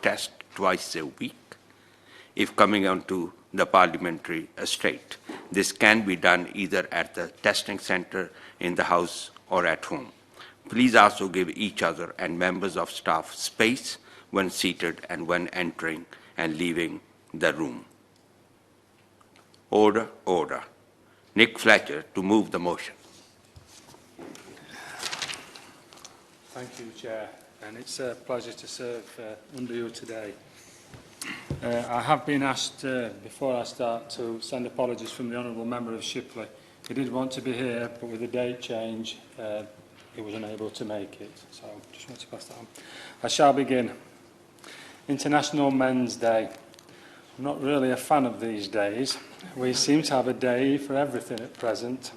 test twice a week if coming onto the parliamentary estate. This can be done either at the testing center in the house or at home. Please also give each other and members of staff space when seated and when entering and leaving the room. Order, order. Nick Fletcher to move the motion. Thank you, Chair, and it's a pleasure to serve under you today. I have been asked before I start to send apologies from the Honourable Member of Shipley. He did want to be here, but with the date change, he was unable to make it. So just want to pass that on. I shall begin. International Men's Day. I'm not really a fan of these days. We seem to have a day for everything at present.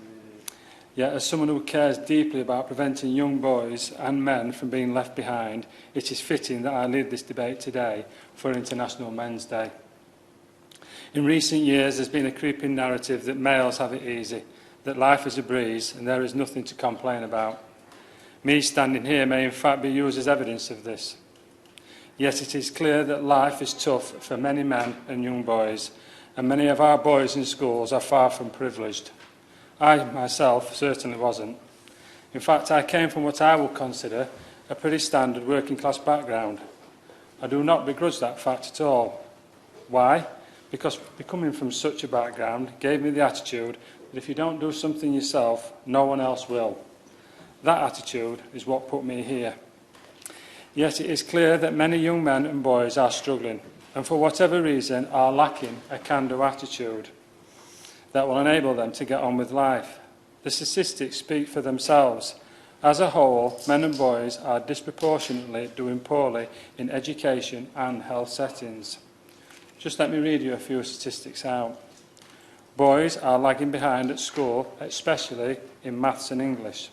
Yet, as someone who cares deeply about preventing young boys and men from being left behind, it is fitting that I lead this debate today for International Men's Day. In recent years, there's been a creeping narrative that males have it easy, that life is a breeze and there is nothing to complain about. Me standing here may in fact be used as evidence of this. Yet it is clear that life is tough for many men and young boys, and many of our boys in schools are far from privileged. I myself certainly wasn't. In fact, I came from what I would consider a pretty standard working class background. I do not begrudge that fact at all. Why? Because coming from such a background gave me the attitude that if you don't do something yourself, no one else will. That attitude is what put me here. Yet it is clear that many young men and boys are struggling, and for whatever reason are lacking a can-do attitude that will enable them to get on with life. The statistics speak for themselves. As a whole, men and boys are disproportionately doing poorly in education and health settings. Just let me read you a few statistics out. Boys are lagging behind at school, especially in maths and English.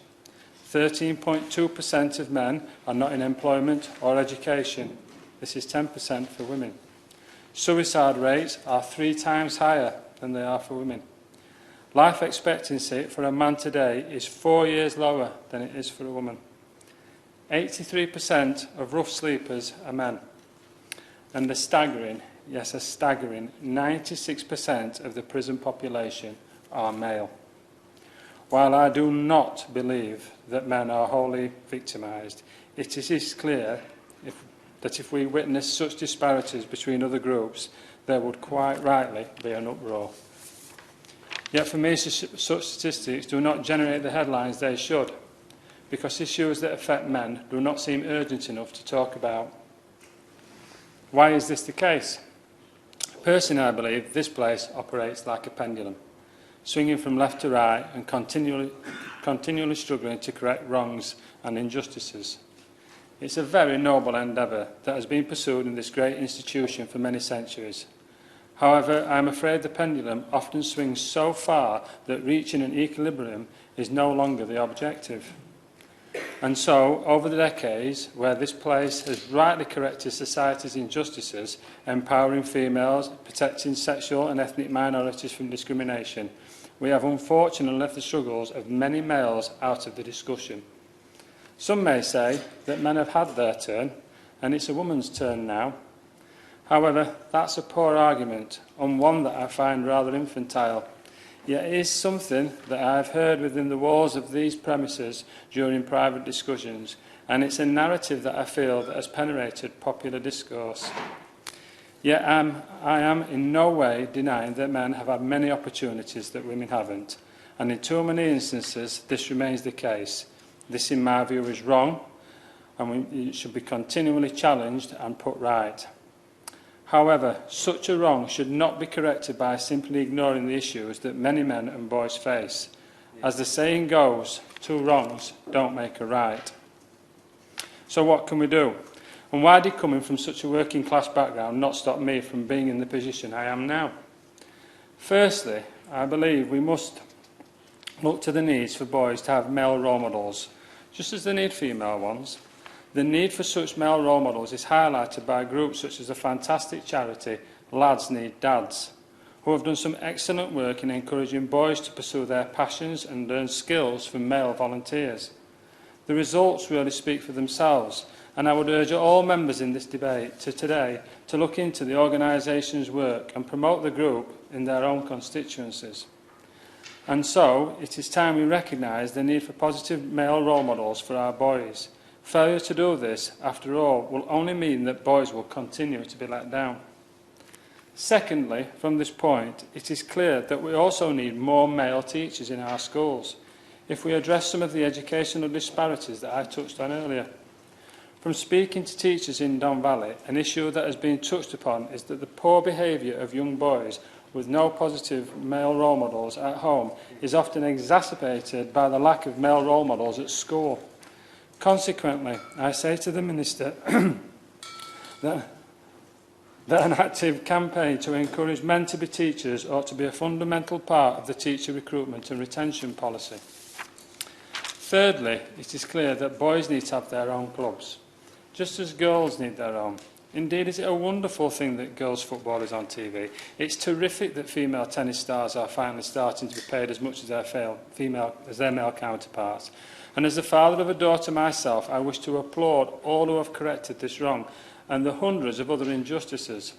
13.2% of men are not in employment or education. This is 10% for women. Suicide rates are 3 times higher than they are for women. Life expectancy for a man today is 4 years lower than it is for a woman. 83% of rough sleepers are men. And a staggering 96% of the prison population are male. While I do not believe that men are wholly victimised, it is clear that if we witness such disparities between other groups, there would quite rightly be an uproar. Yet for me, such statistics do not generate the headlines they should, because issues that affect men do not seem urgent enough to talk about. Why is this the case? Personally, I believe this place operates like a pendulum, swinging from left to right and continually struggling to correct wrongs and injustices. It's a very noble endeavour that has been pursued in this great institution for many centuries. However, I am afraid the pendulum often swings so far that reaching an equilibrium is no longer the objective. And so, over the decades, where this place has rightly corrected society's injustices, empowering females, protecting sexual and ethnic minorities from discrimination, we have unfortunately left the struggles of many males out of the discussion. Some may say that men have had their turn, and it's a woman's turn now. However, that's a poor argument, and one that I find rather infantile. Yet it is something that I have heard within the walls of these premises during private discussions, and it's a narrative that I feel that has penetrated popular discourse. Yet I am in no way denying that men have had many opportunities that women haven't, and in too many instances this remains the case. This, in my view, is wrong, and it should be continually challenged and put right. However, such a wrong should not be corrected by simply ignoring the issues that many men and boys face. As the saying goes, 2 wrongs don't make a right. So what can we do? And why did coming from such a working class background not stop me from being in the position I am now? Firstly, I believe we must look to the needs for boys to have male role models, just as they need female ones. The need for such male role models is highlighted by groups such as the fantastic charity Lads Need Dads, who have done some excellent work in encouraging boys to pursue their passions and learn skills from male volunteers. The results really speak for themselves, and I would urge all members in this debate today to look into the organisation's work and promote the group in their own constituencies. And so, it is time we recognise the need for positive male role models for our boys. Failure to do this, after all, will only mean that boys will continue to be let down. Secondly, from this point, it is clear that we also need more male teachers in our schools if we address some of the educational disparities that I touched on earlier. From speaking to teachers in Don Valley, an issue that has been touched upon is that the poor behaviour of young boys with no positive male role models at home is often exacerbated by the lack of male role models at school. Consequently, I say to the Minister that an active campaign to encourage men to be teachers ought to be a fundamental part of the teacher recruitment and retention policy. Thirdly, it is clear that boys need to have their own clubs, just as girls need their own. Indeed, is it a wonderful thing that girls' football is on TV? It's terrific that female tennis stars are finally starting to be paid as much as their male counterparts. And as the father of a daughter myself, I wish to applaud all who have corrected this wrong and the hundreds of other injustices.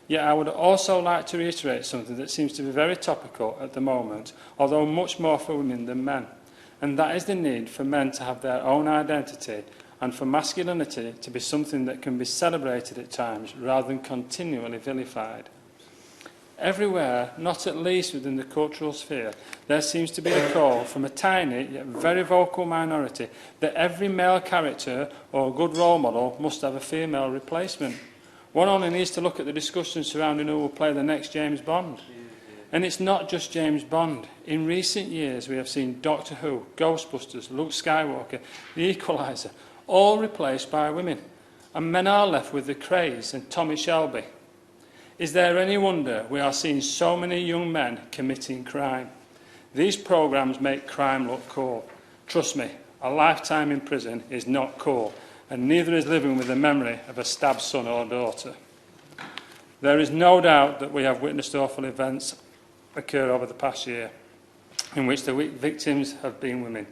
Yet I would also like to reiterate something that seems to be very topical at the moment, although much more for women than men, and that is the need for men to have their own identity and for masculinity to be something that can be celebrated at times rather than continually vilified. Everywhere, not at least within the cultural sphere, there seems to be a call from a tiny yet very vocal minority that every male character or good role model must have a female replacement. One only needs to look at the discussion surrounding who will play the next James Bond. And it's not just James Bond. In recent years, we have seen Doctor Who, Ghostbusters, Luke Skywalker, The Equalizer, all replaced by women. And men are left with the Craze and Tommy Shelby. Is there any wonder we are seeing so many young men committing crime? These programmes make crime look cool. Trust me, a lifetime in prison is not cool, and neither is living with the memory of a stabbed son or daughter. There is no doubt that we have witnessed awful events occur over the past year, in which the victims have been women.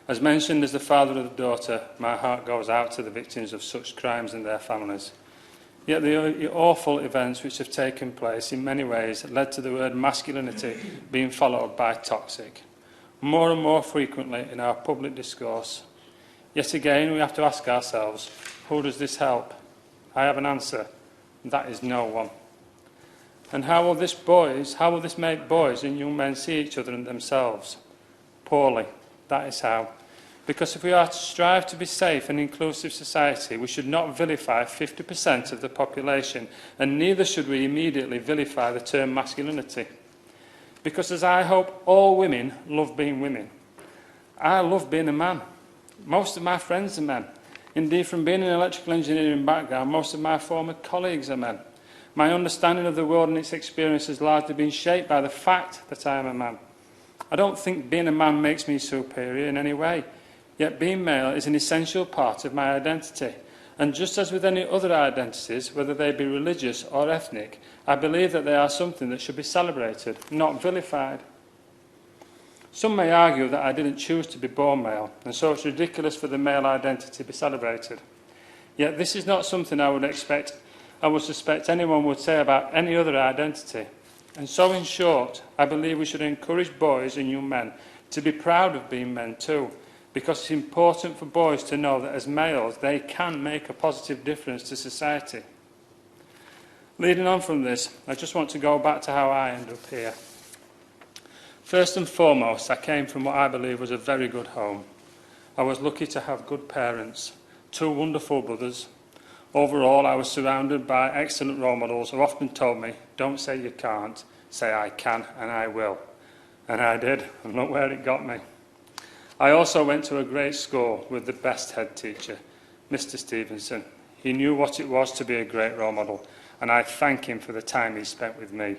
As mentioned, as the father of the daughter, my heart goes out to the victims of such crimes and their families. Yet the awful events which have taken place in many ways led to the word masculinity being followed by toxic, more and more frequently in our public discourse. Yet again, we have to ask ourselves, who does this help? I have an answer. That is no one. And how will this make boys and young men see each other and themselves? Poorly. That is how. Because if we are to strive to be safe and inclusive society, we should not vilify 50% of the population, and neither should we immediately vilify the term masculinity. Because as I hope all women love being women, I love being a man. Most of my friends are men. Indeed, from being an electrical engineering background, most of my former colleagues are men. My understanding of the world and its experience has largely been shaped by the fact that I am a man. I don't think being a man makes me superior in any way. Yet being male is an essential part of my identity. And just as with any other identities, whether they be religious or ethnic, I believe that they are something that should be celebrated, not vilified. Some may argue that I didn't choose to be born male, and so it's ridiculous for the male identity to be celebrated. Yet this is not something I would suspect anyone would say about any other identity. And so, in short, I believe we should encourage boys and young men to be proud of being men too, because it's important for boys to know that as males they can make a positive difference to society. Leading on from this, I just want to go back to how I ended up here. First and foremost, I came from what I believe was a very good home. I was lucky to have good parents, 2 wonderful brothers. Overall, I was surrounded by excellent role models who often told me, don't say you can't, say I can and I will. And I did, and look where it got me. I also went to a great school with the best head teacher, Mr. Stevenson. He knew what it was to be a great role model, and I thank him for the time he spent with me.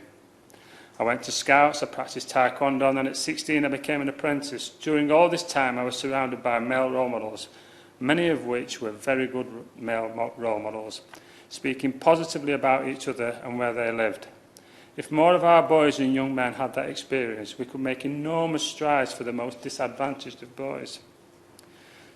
I went to Scouts, I practiced Taekwondo, and then at 16 I became an apprentice. During all this time I was surrounded by male role models, many of which were very good male role models, speaking positively about each other and where they lived. If more of our boys and young men had that experience, we could make enormous strides for the most disadvantaged of boys.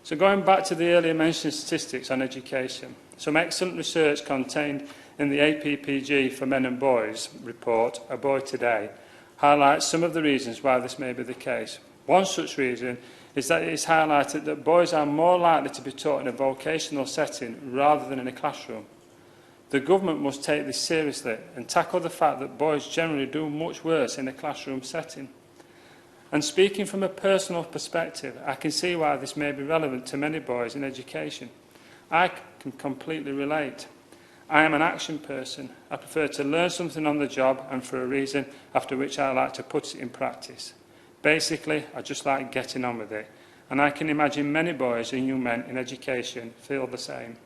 So going back to the earlier mentioned statistics on education, some excellent research contained in the APPG for Men and Boys report, A Boy Today, highlights some of the reasons why this may be the case. One such reason is that it is highlighted that boys are more likely to be taught in a vocational setting rather than in a classroom. The government must take this seriously and tackle the fact that boys generally do much worse in a classroom setting. And speaking from a personal perspective, I can see why this may be relevant to many boys in education. I can completely relate. I am an action person. I prefer to learn something on the job and for a reason, after which I like to put it in practice. Basically, I just like getting on with it. And I can imagine many boys and young men in education feel the same.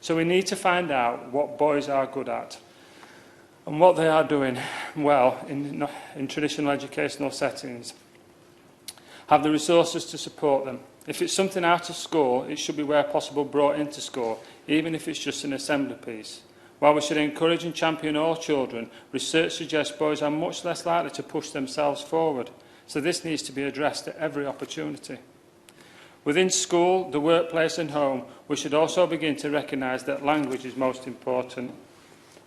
So we need to find out what boys are good at and what they are doing well in traditional educational settings. Have the resources to support them. If it's something out of school, it should be where possible brought into school, even if it's just an assembly piece. While we should encourage and champion all children, research suggests boys are much less likely to push themselves forward. So this needs to be addressed at every opportunity. Within school, the workplace and home, we should also begin to recognise that language is most important.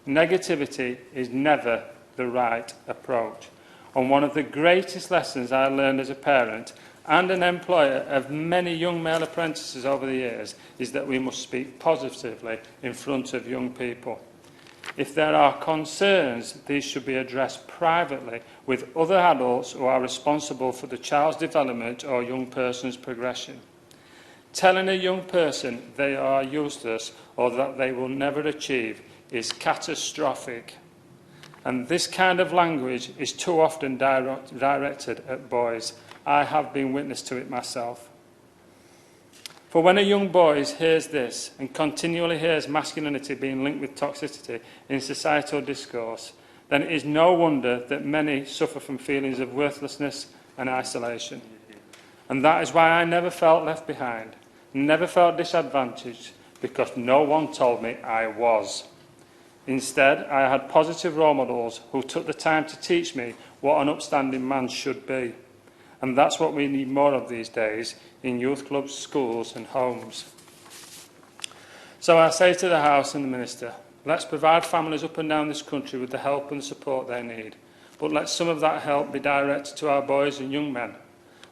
Negativity is never the right approach. And one of the greatest lessons I learned as a parent and an employer of many young male apprentices over the years is that we must speak positively in front of young people. If there are concerns, these should be addressed privately with other adults who are responsible for the child's development or young person's progression. Telling a young person they are useless or that they will never achieve is catastrophic. And this kind of language is too often directed at boys. I have been witness to it myself. For when a young boy hears this and continually hears masculinity being linked with toxicity in societal discourse, then it is no wonder that many suffer from feelings of worthlessness and isolation. And that is why I never felt left behind, never felt disadvantaged, because no one told me I was. Instead, I had positive role models who took the time to teach me what an upstanding man should be. And that's what we need more of these days in youth clubs, schools and homes. So I say to the House and the Minister, let's provide families up and down this country with the help and support they need. But let some of that help be directed to our boys and young men.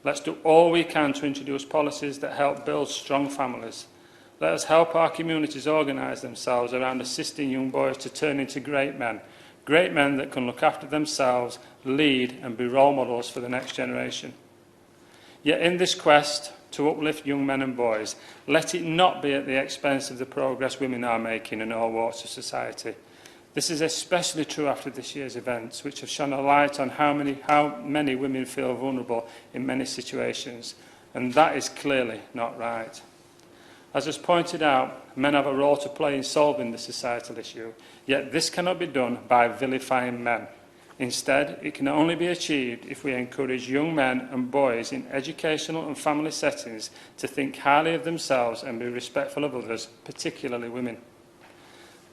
Let's do all we can to introduce policies that help build strong families. Let us help our communities organise themselves around assisting young boys to turn into great men that can look after themselves, lead and be role models for the next generation. Yet in this quest to uplift young men and boys, let it not be at the expense of the progress women are making in all walks of society. This is especially true after this year's events, which have shone a light on how many women feel vulnerable in many situations, and that is clearly not right. As was pointed out, men have a role to play in solving the societal issue, yet this cannot be done by vilifying men. Instead, it can only be achieved if we encourage young men and boys in educational and family settings to think highly of themselves and be respectful of others, particularly women.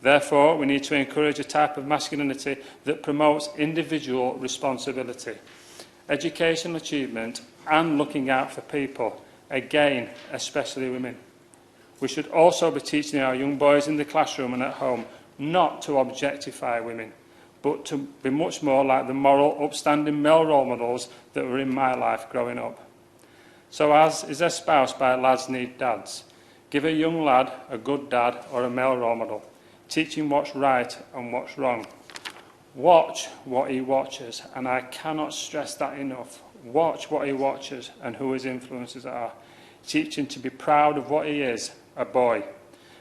Therefore, we need to encourage a type of masculinity that promotes individual responsibility, educational achievement and looking out for people, again, especially women. We should also be teaching our young boys in the classroom and at home not to objectify women, but to be much more like the moral, upstanding male role models that were in my life growing up. So as is espoused by Lads Need Dads, give a young lad a good dad or a male role model, teach him what's right and what's wrong. Watch what he watches, and I cannot stress that enough. Watch what he watches and who his influences are. Teach him to be proud of what he is, a boy,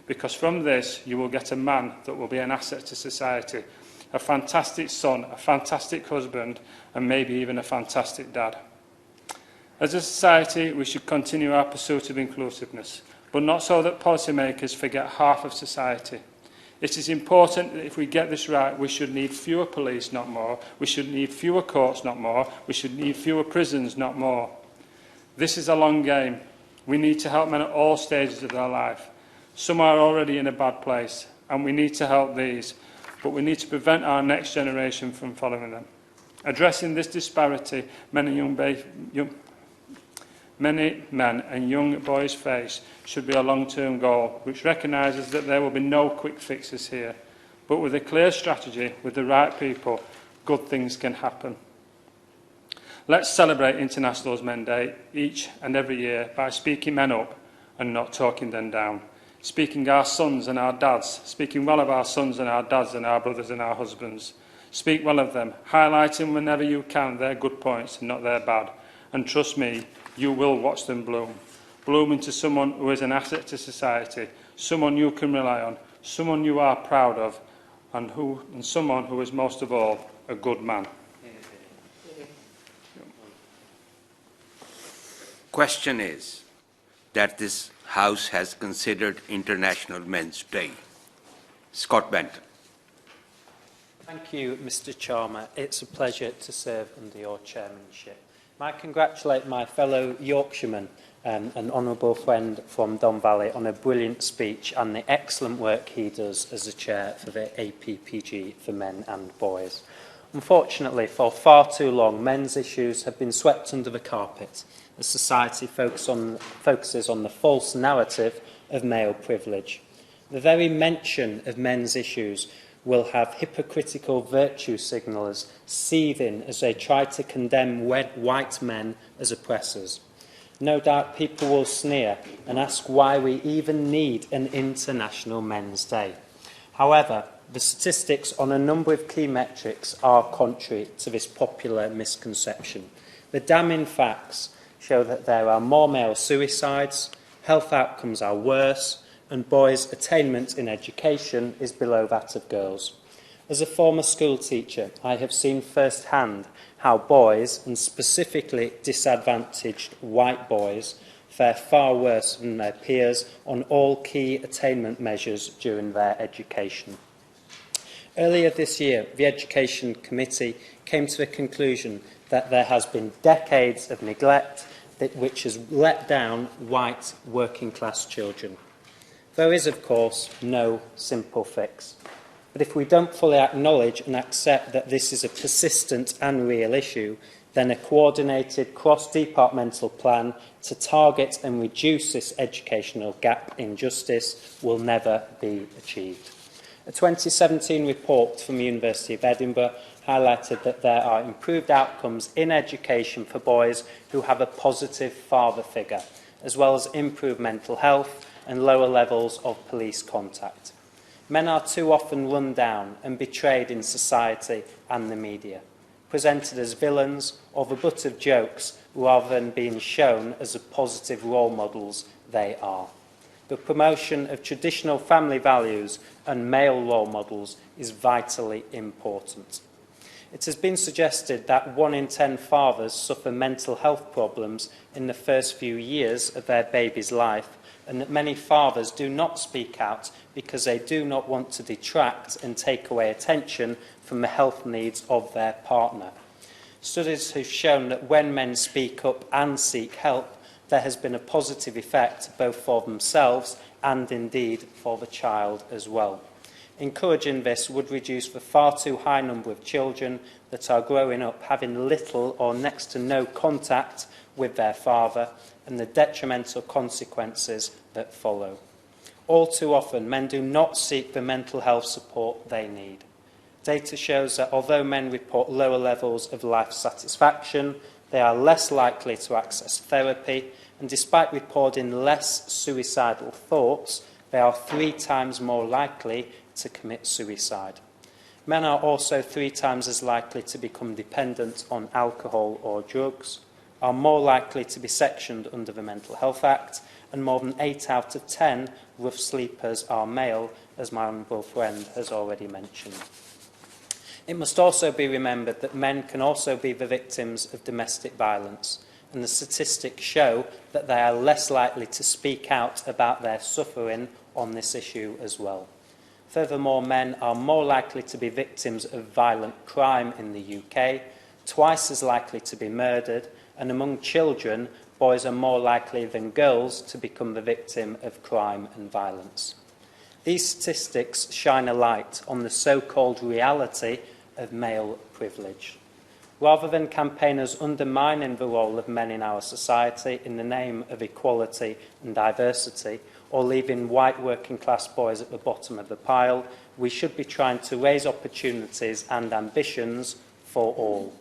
because from this you will get a man that will be an asset to society, a fantastic son, a fantastic husband, and maybe even a fantastic dad. As a society, we should continue our pursuit of inclusiveness, but not so that policymakers forget half of society. It is important that if we get this right, we should need fewer police, not more. We should need fewer courts, not more. We should need fewer prisons, not more. This is a long game. We need to help men at all stages of their life. Some are already in a bad place, and we need to help these, but we need to prevent our next generation from following them. Addressing this disparity, men and many men and young boys face should be a long-term goal, which recognises that there will be no quick fixes here. But with a clear strategy, with the right people, good things can happen. Let's celebrate International Men's Day each and every year by speaking men up and not talking them down. Speaking our sons and our dads, speaking well of our sons and our dads and our brothers and our husbands. Speak well of them, highlighting whenever you can their good points and not their bad. And trust me, you will watch them bloom. Bloom into someone who is an asset to society, someone you can rely on, someone you are proud of, and someone who is most of all a good man. Question is that this House has considered International Men's Day. Scott Benton. Thank you, Mr. Charmer. It's a pleasure to serve under your chairmanship. I congratulate my fellow Yorkshireman and an honourable friend from Don Valley on a brilliant speech and the excellent work he does as a chair for the APPG for men and boys. Unfortunately, for far too long, men's issues have been swept under the carpet as society focuses on the false narrative of male privilege. The very mention of men's issues will have hypocritical virtue signallers seething as they try to condemn white men as oppressors. No doubt people will sneer and ask why we even need an International Men's Day. However, the statistics on a number of key metrics are contrary to this popular misconception. The damning facts show that there are more male suicides, health outcomes are worse, and boys' attainment in education is below that of girls. As a former school teacher, I have seen firsthand how boys, and specifically disadvantaged white boys, fare far worse than their peers on all key attainment measures during their education. Earlier this year, the Education Committee came to the conclusion that there has been decades of neglect which has let down white working-class children. There is, of course, no simple fix. But if we don't fully acknowledge and accept that this is a persistent and real issue, then a coordinated cross-departmental plan to target and reduce this educational gap in justice will never be achieved. A 2017 report from the University of Edinburgh highlighted that there are improved outcomes in education for boys who have a positive father figure, as well as improved mental health and lower levels of police contact. Men are too often run down and betrayed in society and the media, presented as villains or the butt of jokes rather than being shown as the positive role models they are. The promotion of traditional family values and male role models is vitally important. It has been suggested that 1 in 10 fathers suffer mental health problems in the first few years of their baby's life, and that many fathers do not speak out because they do not want to detract and take away attention from the health needs of their partner. Studies have shown that when men speak up and seek help, there has been a positive effect both for themselves and indeed for the child as well. Encouraging this would reduce the far too high number of children that are growing up having little or next to no contact with their father and the detrimental consequences that follow. All too often, men do not seek the mental health support they need. Data shows that although men report lower levels of life satisfaction, they are less likely to access therapy, and despite reporting less suicidal thoughts, they are 3 times more likely to commit suicide. Men are also 3 times as likely to become dependent on alcohol or drugs, are more likely to be sectioned under the Mental Health Act, and more than 8 out of 10 rough sleepers are male, as my honourable friend has already mentioned. It must also be remembered that men can also be the victims of domestic violence, and the statistics show that they are less likely to speak out about their suffering on this issue as well. Furthermore, men are more likely to be victims of violent crime in the UK, twice as likely to be murdered, and among children, boys are more likely than girls to become the victim of crime and violence. These statistics shine a light on the so-called reality of male privilege. Rather than campaigners undermining the role of men in our society in the name of equality and diversity, or leaving white working class boys at the bottom of the pile, we should be trying to raise opportunities and ambitions for all.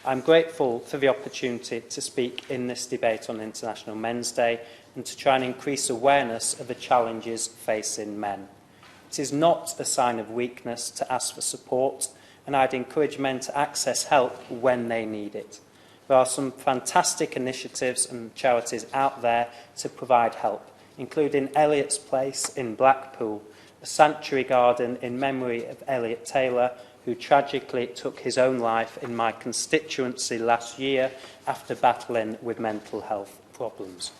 I'm grateful for the opportunity to speak in this debate on International Men's Day and to try and increase awareness of the challenges facing men. It is not a sign of weakness to ask for support, and I'd encourage men to access help when they need it. There are some fantastic initiatives and charities out there to provide help, including Eliot's Place in Blackpool, a sanctuary garden in memory of Elliot Taylor, who tragically took his own life in my constituency last year after battling with mental health problems.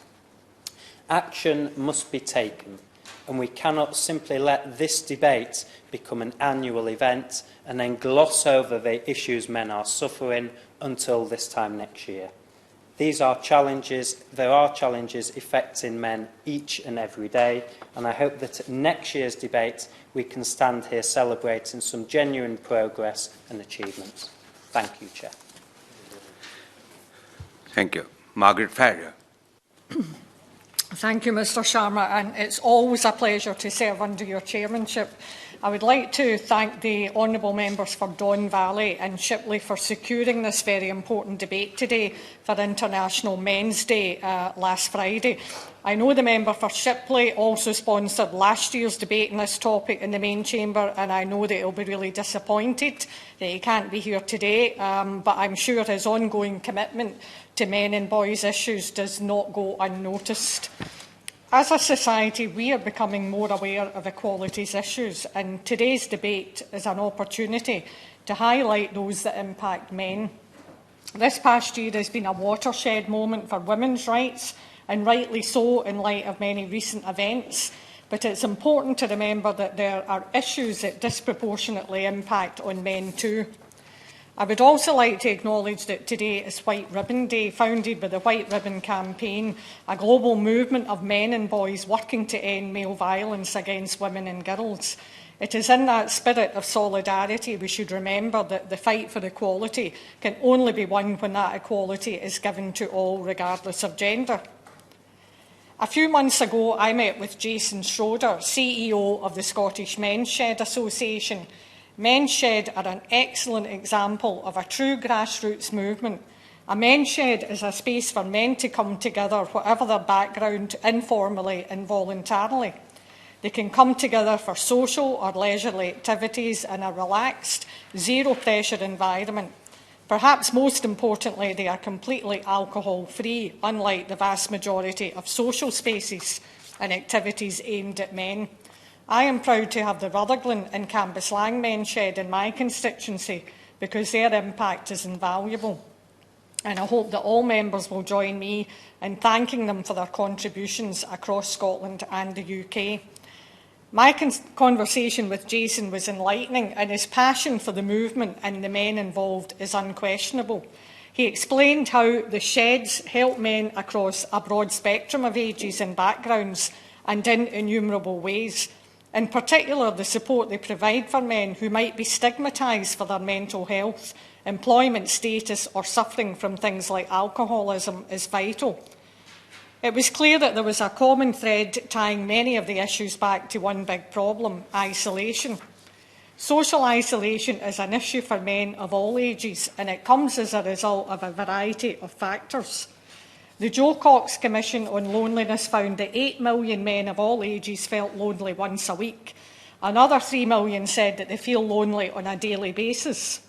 Action must be taken, and we cannot simply let this debate become an annual event and then gloss over the issues men are suffering until this time next year. These are challenges, there are challenges affecting men each and every day, and I hope that at next year's debate we can stand here celebrating some genuine progress and achievements. Thank you, Chair. Thank you. Margaret Farrier. Thank you, Mr Sharma, and it's always a pleasure to serve under your chairmanship. I would like to thank the honourable members for Don Valley and Shipley for securing this very important debate today for International Men's Day last Friday. I know the member for Shipley also sponsored last year's debate on this topic in the main chamber, and I know that he'll be really disappointed that he can't be here today, but I'm sure his ongoing commitment to men and boys issues does not go unnoticed. As a society, we are becoming more aware of equalities issues, and today's debate is an opportunity to highlight those that impact men. This past year has been a watershed moment for women's rights, and rightly so in light of many recent events. But it's important to remember that there are issues that disproportionately impact on men too. I would also like to acknowledge that today is White Ribbon Day, founded by the White Ribbon Campaign, a global movement of men and boys working to end male violence against women and girls. It is in that spirit of solidarity we should remember that the fight for equality can only be won when that equality is given to all, regardless of gender. A few months ago, I met with Jason Schroeder, CEO of the Scottish Men's Shed Association. Men's Shed are an excellent example of a true grassroots movement. A men's shed is a space for men to come together, whatever their background, informally and voluntarily. They can come together for social or leisurely activities in a relaxed, zero-pressure environment. Perhaps most importantly, they are completely alcohol-free, unlike the vast majority of social spaces and activities aimed at men. I am proud to have the Rutherglen and Cambuslang Men's Shed in my constituency because their impact is invaluable. And I hope that all members will join me in thanking them for their contributions across Scotland and the UK. My conversation with Jason was enlightening, and his passion for the movement and the men involved is unquestionable. He explained how the sheds help men across a broad spectrum of ages and backgrounds and in innumerable ways. In particular, the support they provide for men who might be stigmatised for their mental health, employment status or suffering from things like alcoholism is vital. It was clear that there was a common thread tying many of the issues back to one big problem: isolation. Social isolation is an issue for men of all ages, and it comes as a result of a variety of factors. The Joe Cox Commission on Loneliness found that 8 million men of all ages felt lonely once a week. Another 3 million said that they feel lonely on a daily basis.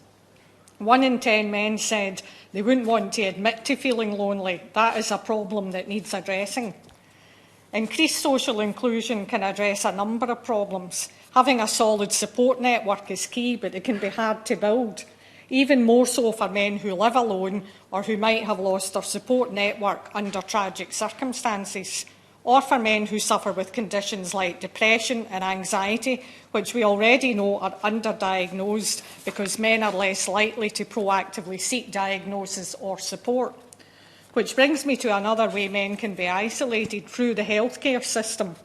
1 in 10 men said they wouldn't want to admit to feeling lonely. That is a problem that needs addressing. Increased social inclusion can address a number of problems. Having a solid support network is key, but it can be hard to build. Even more so for men who live alone or who might have lost their support network under tragic circumstances, or for men who suffer with conditions like depression and anxiety, which we already know are underdiagnosed because men are less likely to proactively seek diagnosis or support. Which brings me to another way men can be isolated: through the healthcare system.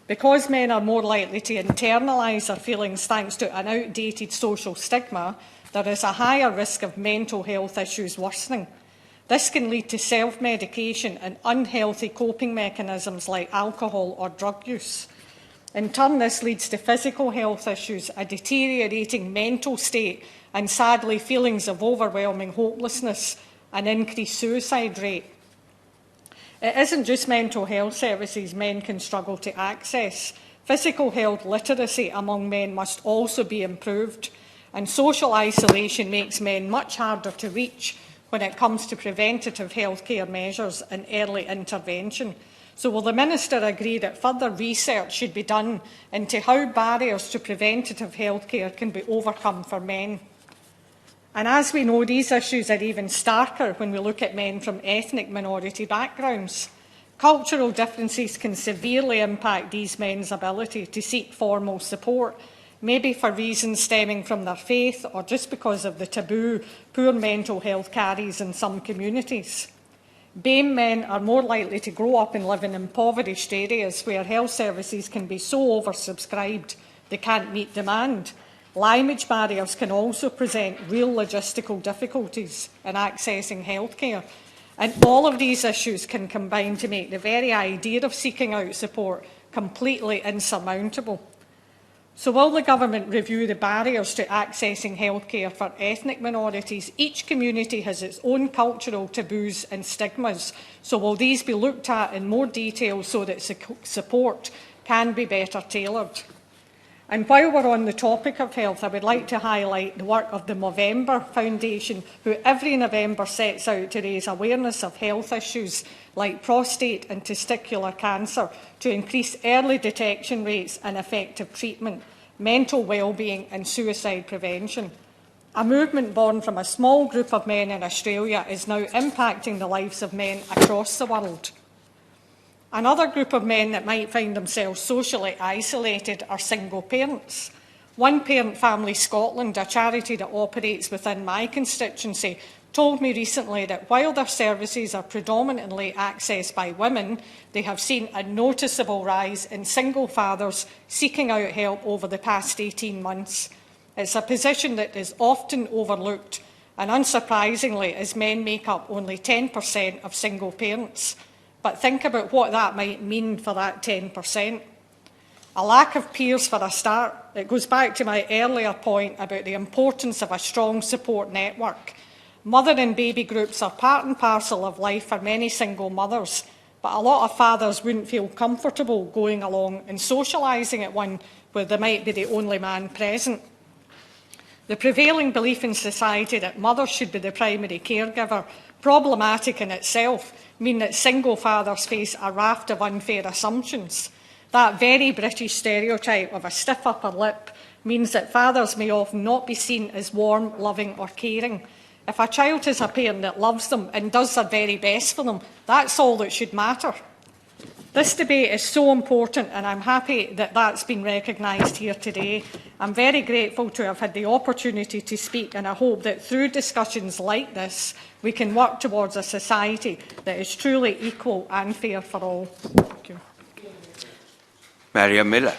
Because men are more likely to internalise their feelings thanks to an outdated social stigma, there is a higher risk of mental health issues worsening. This can lead to self-medication and unhealthy coping mechanisms like alcohol or drug use. In turn, this leads to physical health issues, a deteriorating mental state, and sadly, feelings of overwhelming hopelessness, an increased suicide rate. It isn't just mental health services men can struggle to access. Physical health literacy among men must also be improved, and social isolation makes men much harder to reach when it comes to preventative healthcare measures and early intervention. So will the Minister agree that further research should be done into how barriers to preventative healthcare can be overcome for men? And as we know, these issues are even starker when we look at men from ethnic minority backgrounds. Cultural differences can severely impact these men's ability to seek formal support, maybe for reasons stemming from their faith or just because of the taboo poor mental health carries in some communities. BAME men are more likely to grow up and live in impoverished areas where health services can be so oversubscribed they can't meet demand. Language barriers can also present real logistical difficulties in accessing healthcare. And all of these issues can combine to make the very idea of seeking out support completely insurmountable. So will the Government review the barriers to accessing healthcare for ethnic minorities? Each community has its own cultural taboos and stigmas, so will these be looked at in more detail so that support can be better tailored? And while we're on the topic of health, I would like to highlight the work of the Movember Foundation, who every November sets out to raise awareness of health issues like prostate and testicular cancer to increase early detection rates and effective treatment, mental well-being and suicide prevention. A movement born from a small group of men in Australia is now impacting the lives of men across the world. Another group of men that might find themselves socially isolated are single parents. One Parent Family Scotland, a charity that operates within my constituency, told me recently that while their services are predominantly accessed by women, they have seen a noticeable rise in single fathers seeking out help over the past 18 months. It's a position that is often overlooked, and unsurprisingly, as men make up only 10% of single parents. But think about what that might mean for that 10%. A lack of peers for a start. It goes back to my earlier point about the importance of a strong support network. Mother and baby groups are part and parcel of life for many single mothers, but a lot of fathers wouldn't feel comfortable going along and socialising at one where they might be the only man present. The prevailing belief in society that mothers should be the primary caregiver, problematic in itself, mean that single fathers face a raft of unfair assumptions. That very British stereotype of a stiff upper lip means that fathers may often not be seen as warm, loving or caring. If a child has a parent that loves them and does their very best for them, that's all that should matter. This debate is so important, and I'm happy that that's been recognised here today. I'm very grateful to have had the opportunity to speak, and I hope that through discussions like this, we can work towards a society that is truly equal and fair for all. Thank you. Maria Miller.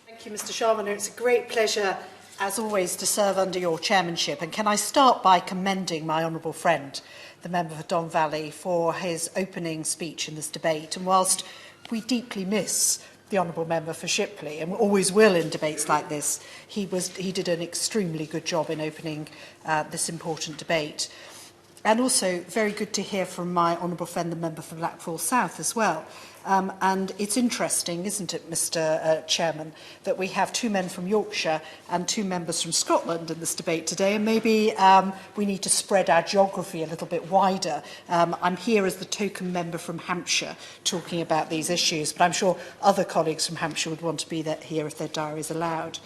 Thank you, Mr. Sharman. It's a great pleasure, as always, to serve under your chairmanship. And can I start by commending my honourable friend, the member for Don Valley, for his opening speech in this debate. And whilst we deeply miss the honourable member for Shipley, and always will in debates like this, he did an extremely good job in opening this important debate. And also very good to hear from my honourable friend, the member for Blackpool South as well. And it's interesting, isn't it, Mr. Chairman, that we have two men from Yorkshire and two members from Scotland in this debate today, and maybe we need to spread our geography a little bit wider. I'm here as the token member from Hampshire talking about these issues, but I'm sure other colleagues from Hampshire would want to be here if their diaries allowed.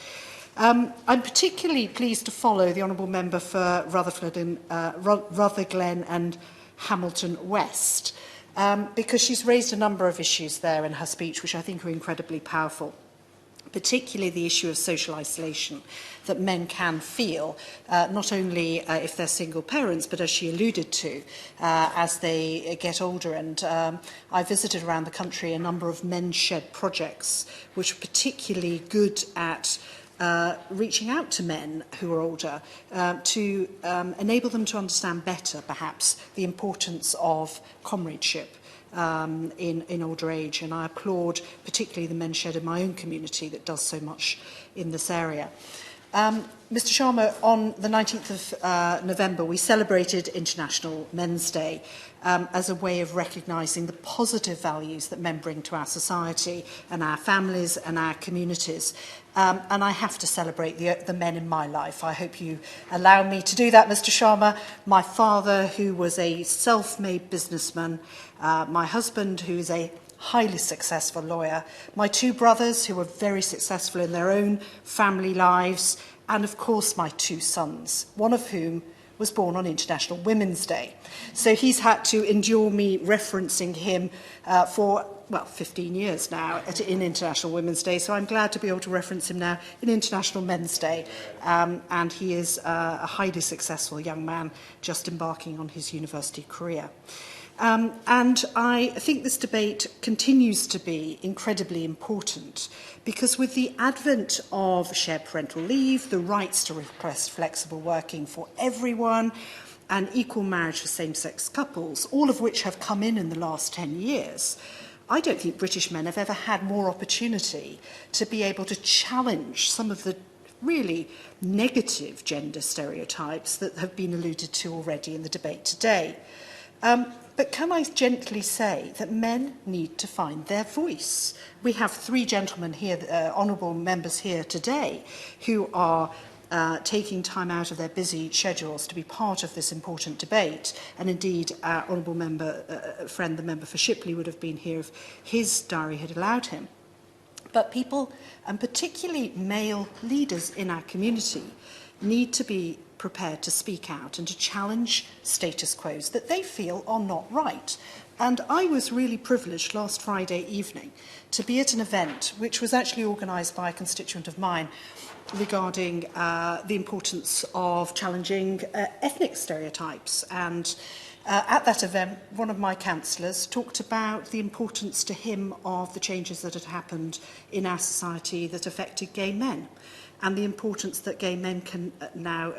I'm particularly pleased to follow the honourable member for Rutherglen and Hamilton West, because she's raised a number of issues there in her speech which I think are incredibly powerful. particularly the issue of social isolation that men can feel, not only if they're single parents, but as she alluded to, as they get older. And I visited around the country a number of men's shed projects, which are particularly good at reaching out to men who are older to enable them to understand better, perhaps, the importance of comradeship in older age. And I applaud particularly the men's shed in my own community that does so much in this area. Mr Sharma, on the 19th of November, we celebrated International Men's Day as a way of recognising the positive values that men bring to our society and our families and our communities. And I have to celebrate the men in my life. I hope you allow me to do that, Mr Sharma. My father, who was a self-made businessman, my husband, who is a highly successful lawyer, my two brothers, who were very successful in their own family lives, and of course my two sons, one of whom was born on International Women's Day. So he's had to endure me referencing him for, well, 15 years now in International Women's Day, so I'm glad to be able to reference him now in International Men's Day. And he is a highly successful young man just embarking on his university career. And I think this debate continues to be incredibly important because with the advent of shared parental leave, the rights to request flexible working for everyone, and equal marriage for same-sex couples, all of which have come in the last 10 years, I don't think British men have ever had more opportunity to be able to challenge some of the really negative gender stereotypes that have been alluded to already in the debate today. But can I gently say that men need to find their voice? We have three gentlemen here, honourable members here today, who are taking time out of their busy schedules to be part of this important debate. And indeed, our honourable member, friend, the member for Shipley, would have been here if his diary had allowed him. But people, and particularly male leaders in our community, need to be prepared to speak out and to challenge status quos that they feel are not right. And I was really privileged last Friday evening to be at an event which was actually organised by a constituent of mine regarding the importance of challenging ethnic stereotypes. And at that event, one of my councillors talked about the importance to him of the changes that had happened in our society that affected gay men, and the importance that gay men can now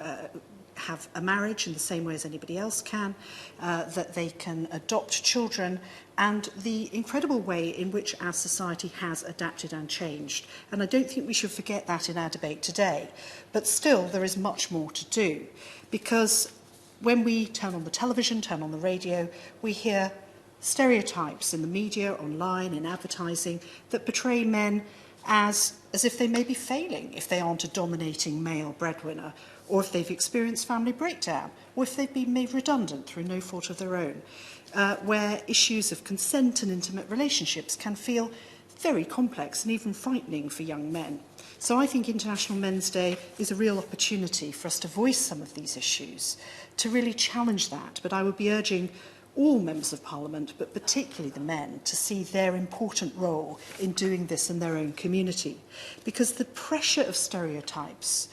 have a marriage in the same way as anybody else can, that they can adopt children, and the incredible way in which our society has adapted and changed. And I don't think we should forget that in our debate today. But still, there is much more to do, because when we turn on the television, turn on the radio, we hear stereotypes in the media, online, in advertising, that portray men as if they may be failing if they aren't a dominating male breadwinner, or if they've experienced family breakdown, or if they've been made redundant through no fault of their own, where issues of consent and intimate relationships can feel very complex and even frightening for young men. So I think International Men's Day is a real opportunity for us to voice some of these issues, to really challenge that. But I would be urging all members of Parliament, but particularly the men, to see their important role in doing this in their own community. Because the pressure of stereotypes,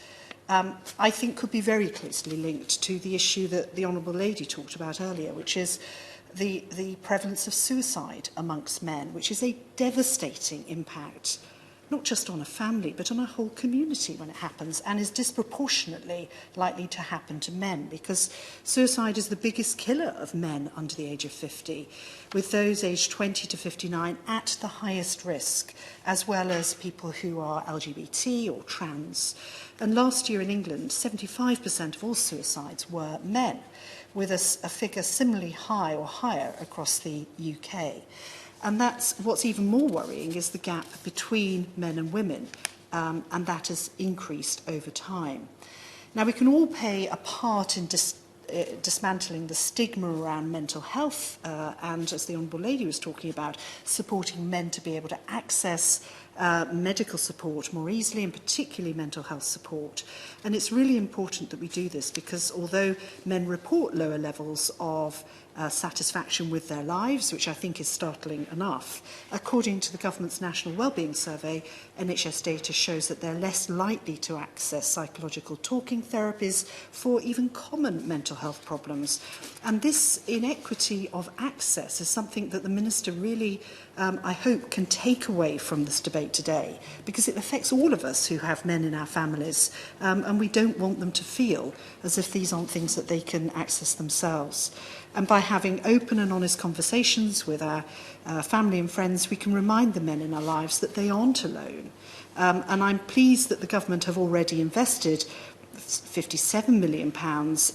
I think, could be very closely linked to the issue that the Honourable Lady talked about earlier, which is the prevalence of suicide amongst men, which is a devastating impact, not just on a family, but on a whole community when it happens, and is disproportionately likely to happen to men, because suicide is the biggest killer of men under the age of 50, with those aged 20 to 59 at the highest risk, as well as people who are LGBT or trans. And last year in England, 75% of all suicides were men, with a figure similarly high or higher across the UK. And that's what's even more worrying is the gap between men and women, and that has increased over time. Now, we can all play a part in dismantling the stigma around mental health, and as the Honourable Lady was talking about, supporting men to be able to access medical support more easily, and particularly mental health support. And it's really important that we do this because although men report lower levels of satisfaction with their lives, which I think is startling enough, according to the government's National Wellbeing Survey, NHS data shows that they're less likely to access psychological talking therapies for even common mental health problems. And this inequity of access is something that the Minister really, I hope, can take away from this debate today, because it affects all of us who have men in our families, and we don't want them to feel as if these aren't things that they can access themselves. And by having open and honest conversations with our family and friends, we can remind the men in our lives that they aren't alone. And I'm pleased that the government have already invested £57 million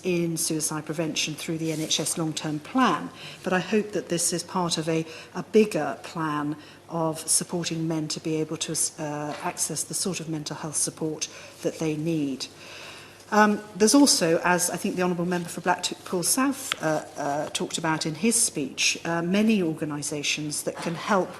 in suicide prevention through the NHS long-term plan. But I hope that this is part of a bigger plan of supporting men to be able to access the sort of mental health support that they need. There's also, as I think the Honourable Member for Blackpool South talked about in his speech, many organisations that can help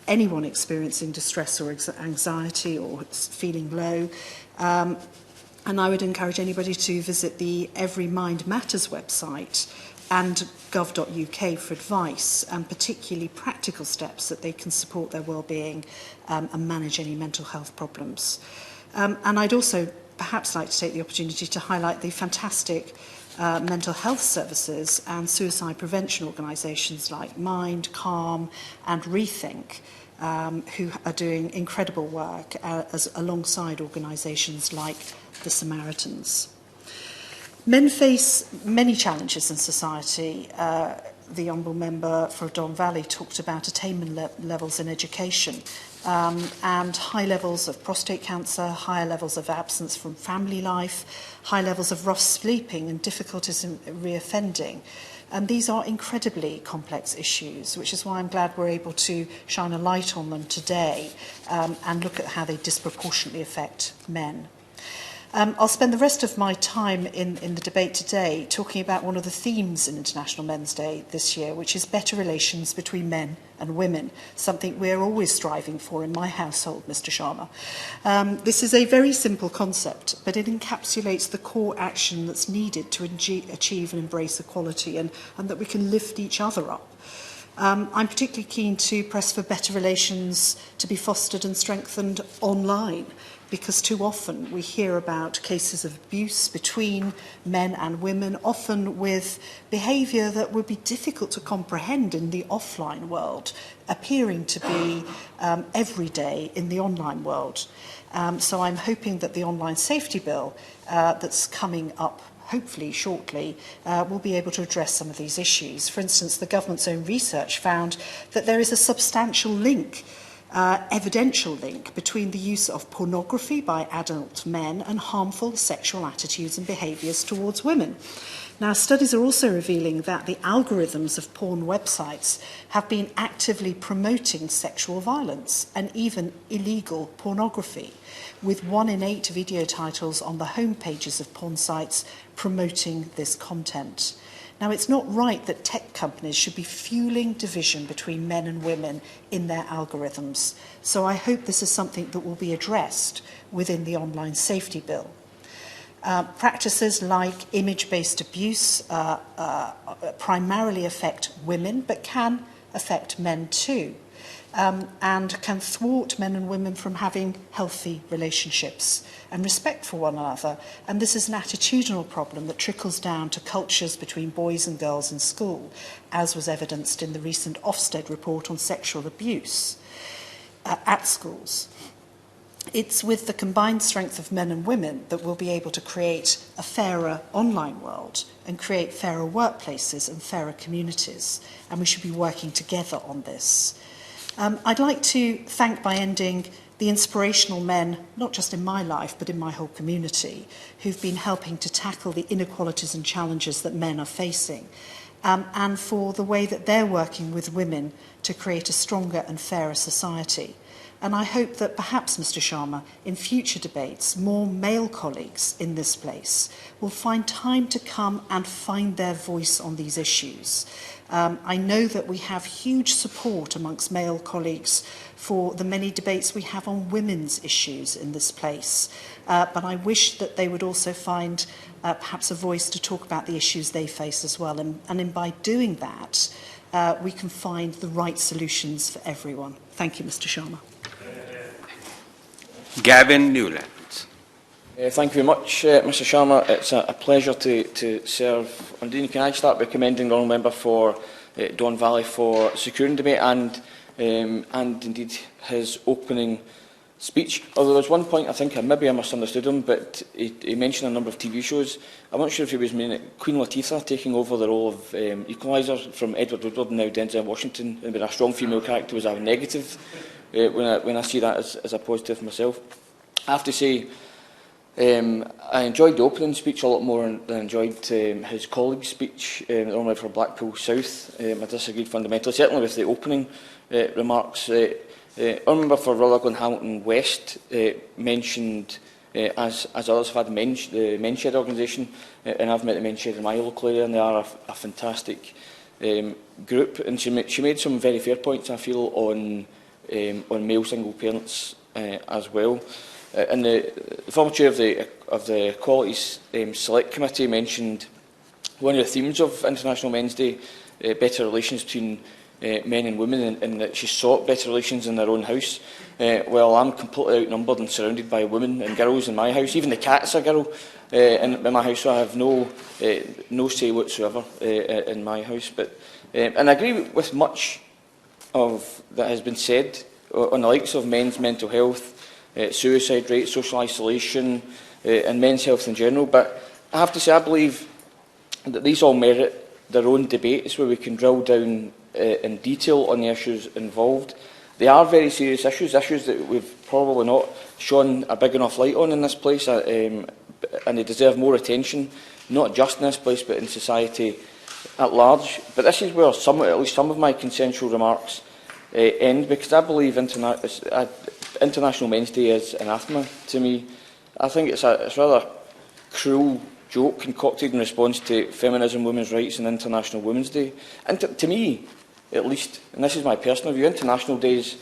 anyone experiencing distress or anxiety or feeling low. And I would encourage anybody to visit the Every Mind Matters website and gov.uk for advice, and particularly practical steps that they can support their well-being and manage any mental health problems. And I'd also perhaps like to take the opportunity to highlight the fantastic mental health services and suicide prevention organisations like Mind, Calm and Rethink, who are doing incredible work alongside organisations like the Samaritans. Men face many challenges in society. The Honourable Member for Don Valley talked about attainment levels in education, and high levels of prostate cancer, higher levels of absence from family life, high levels of rough sleeping and difficulties in reoffending. And these are incredibly complex issues, which is why I'm glad we're able to shine a light on them today and look at how they disproportionately affect men. I'll spend the rest of my time in the debate today talking about one of the themes in International Men's Day this year, which is better relations between men and women, something we're always striving for in my household, Mr. Sharma. This is a very simple concept, but it encapsulates the core action that's needed to achieve and embrace equality, and that we can lift each other up. I'm particularly keen to press for better relations to be fostered and strengthened online, because too often we hear about cases of abuse between men and women, often with behaviour that would be difficult to comprehend in the offline world, appearing to be every day in the online world. So I'm hoping that the online safety bill that's coming up hopefully shortly, will be able to address some of these issues. For instance, the government's own research found that there is a substantial link, evidential link, between the use of pornography by adult men and harmful sexual attitudes and behaviours towards women. Now, studies are also revealing that the algorithms of porn websites have been actively promoting sexual violence and even illegal pornography, with 1 in 8 video titles on the home pages of porn sites promoting this content. Now, it's not right that tech companies should be fueling division between men and women in their algorithms. So I hope this is something that will be addressed within the online safety bill. Practices like image-based abuse primarily affect women, but can affect men too, and can thwart men and women from having healthy relationships and respect for one another. And this is an attitudinal problem that trickles down to cultures between boys and girls in school, as was evidenced in the recent Ofsted report on sexual abuse at schools. It's with the combined strength of men and women that we'll be able to create a fairer online world and create fairer workplaces and fairer communities. And we should be working together on this. I'd like to thank, by ending, the inspirational men, not just in my life, but in my whole community, who've been helping to tackle the inequalities and challenges that men are facing, and for the way that they're working with women to create a stronger and fairer society. And I hope that perhaps, Mr Sharma, in future debates, more male colleagues in this place will find time to come and find their voice on these issues. I know that we have huge support amongst male colleagues for the many debates we have on women's issues in this place. But I wish that they would also find perhaps a voice to talk about the issues they face as well. And by doing that, we can find the right solutions for everyone. Thank you, Mr Sharma. Gavin Newland. Thank you very much, Mr Sharma. It's a pleasure to serve. Indeed, can I start by commending the Honourable Member for Don Valley for securing debate and indeed his opening speech. Although there's one point I think maybe I misunderstood him, but he mentioned a number of TV shows. I'm not sure if he was meaning Queen Latifah taking over the role of Equalizer from Edward Woodward and now Denzel Washington, and being a strong female character was a negative when I see that as a positive myself. I have to say, I enjoyed the opening speech a lot more than I enjoyed his colleague's speech, the Honourable for Blackpool South. I disagreed fundamentally, certainly with the opening remarks. Honourable for Rutherglen Hamilton West mentioned, as others have had, the Men's Shed organisation, and I've met the Men's Shed in my local area, and they are a fantastic group. And she made some very fair points, I feel, on male single parents as well. And the former chair of the Equalities Select Committee mentioned one of the themes of International Men's Day, better relations between men and women, and that she sought better relations in their own house. Well, I'm completely outnumbered and surrounded by women and girls in my house. Even the cat's a girl in my house, so I have no say whatsoever in my house. And I agree with much of that has been said on the likes of men's mental health, suicide rates, social isolation, and men's health in general. But I have to say, I believe that these all merit their own debates where we can drill down in detail on the issues involved. They are very serious issues that we've probably not shone a big enough light on in this place, and they deserve more attention, not just in this place, but in society at large. But this is where at least some of my consensual remarks end, because I believe International Men's Day is anathema to me. I think it's a rather cruel joke concocted in response to feminism, women's rights and International Women's Day. And to me, at least, and this is my personal view, international days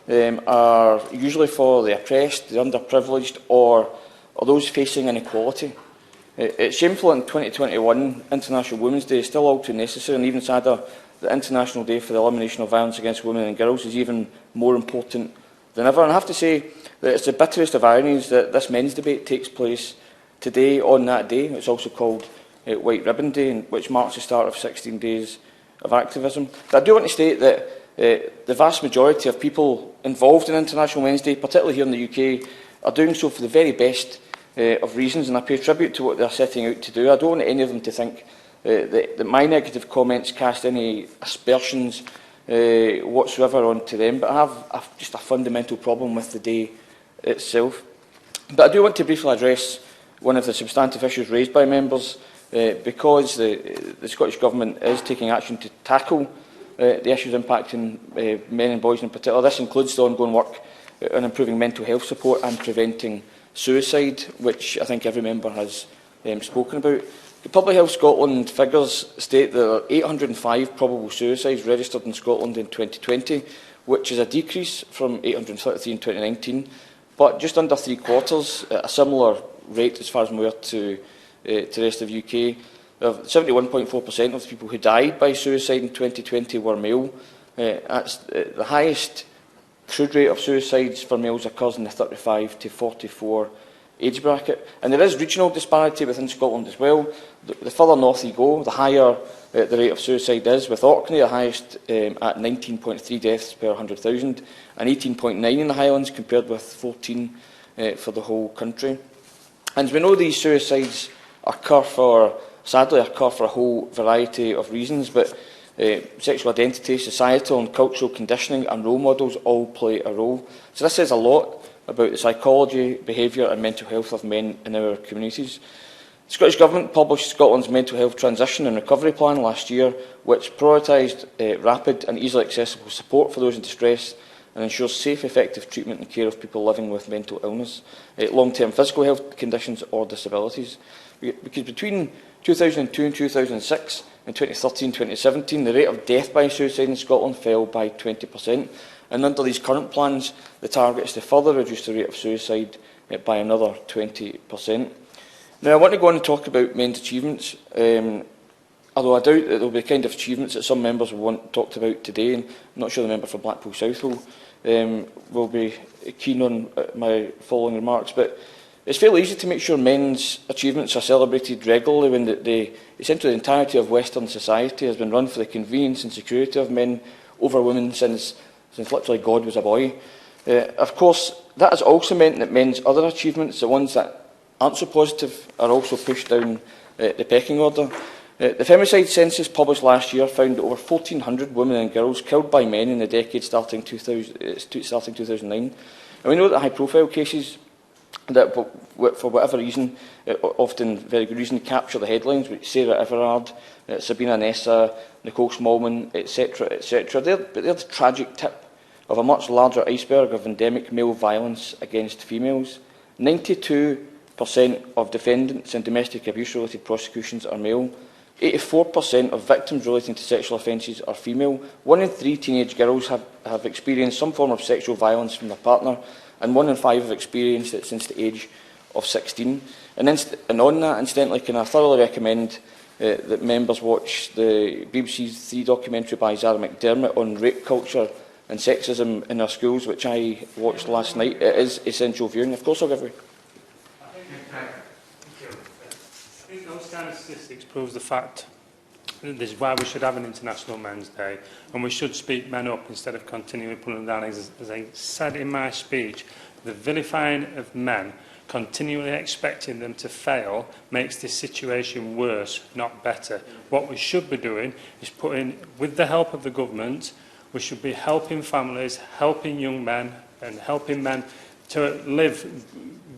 are usually for the oppressed, the underprivileged, or those facing inequality. It's shameful in 2021, International Women's Day is still all too necessary, and even sadder, the International Day for the Elimination of Violence Against Women and Girls is even more important than ever. And I have to say that it's the bitterest of ironies that this men's debate takes place today on that day. It's also called White Ribbon Day, which marks the start of 16 days of activism. But I do want to state that the vast majority of people involved in International Men's Day, particularly here in the UK, are doing so for the very best of reasons, and I pay tribute to what they're setting out to do. I don't want any of them to think that my negative comments cast any aspersions whatsoever onto them, but I have just a fundamental problem with the day itself. But I do want to briefly address one of the substantive issues raised by members, because the Scottish Government is taking action to tackle the issues impacting men and boys in particular. This includes the ongoing work on improving mental health support and preventing suicide, which I think every member has spoken about. The Public Health Scotland figures state that there are 805 probable suicides registered in Scotland in 2020, which is a decrease from 833 in 2019, but just under three quarters, a similar rate as far as I'm aware to the rest of the UK. 71.4% of the people who died by suicide in 2020 were male. That's the highest crude rate of suicides for males occurs in the 35 to 44 age bracket. And there is regional disparity within Scotland as well. The further north you go, the higher the rate of suicide is, with Orkney the highest at 19.3 deaths per 100,000 and 18.9 in the Highlands, compared with 14 for the whole country. And we know these suicides sadly occur for a whole variety of reasons, but sexual identity, societal and cultural conditioning and role models all play a role. So this says a lot about the psychology, behaviour and mental health of men in our communities. The Scottish Government published Scotland's Mental Health Transition and Recovery Plan last year, which prioritised rapid and easily accessible support for those in distress and ensures safe, effective treatment and care of people living with mental illness, long-term physical health conditions or disabilities. Because between 2002 and 2006 and 2013-2017, the rate of death by suicide in Scotland fell by 20%, and under these current plans, the target is to further reduce the rate of suicide by another 20%. Now, I want to go on and talk about men's achievements, although I doubt that there will be the kind of achievements that some members will want talked about today, and I'm not sure the member for Blackpool South will be keen on my following remarks, but it's fairly easy to make sure men's achievements are celebrated regularly when essentially the entirety of Western society has been run for the convenience and security of men over women since literally God was a boy. Of course, that has also meant that men's other achievements, the ones that aren't so positive, are also pushed down the pecking order. The femicide census published last year found over 1,400 women and girls killed by men in the decade starting 2009. And we know that high-profile cases that, for whatever reason, often very good reason, capture the headlines, like Sarah Everard, Sabina Nessa, Nicole Smallman, etc., etc. But they're the tragic tip of a much larger iceberg of endemic male violence against females. 92% of defendants in domestic abuse-related prosecutions are male. 84% of victims relating to sexual offences are female. 1 in 3 teenage girls have experienced some form of sexual violence from their partner, and 1 in 5 have experienced it since the age of 16. And on that, incidentally, can I thoroughly recommend that members watch the BBC 3 documentary by Zara McDermott on rape culture and sexism in our schools, which I watched last night. It is essential viewing. Of course, I'll give you. I think those kind of statistics proves the fact that this is why we should have an International Men's Day, and we should speak men up instead of continually putting them down. As I said in my speech, the vilifying of men, continually expecting them to fail, makes this situation worse, not better. What we should be doing is putting, with the help of the government, we should be helping families, helping young men, and helping men to live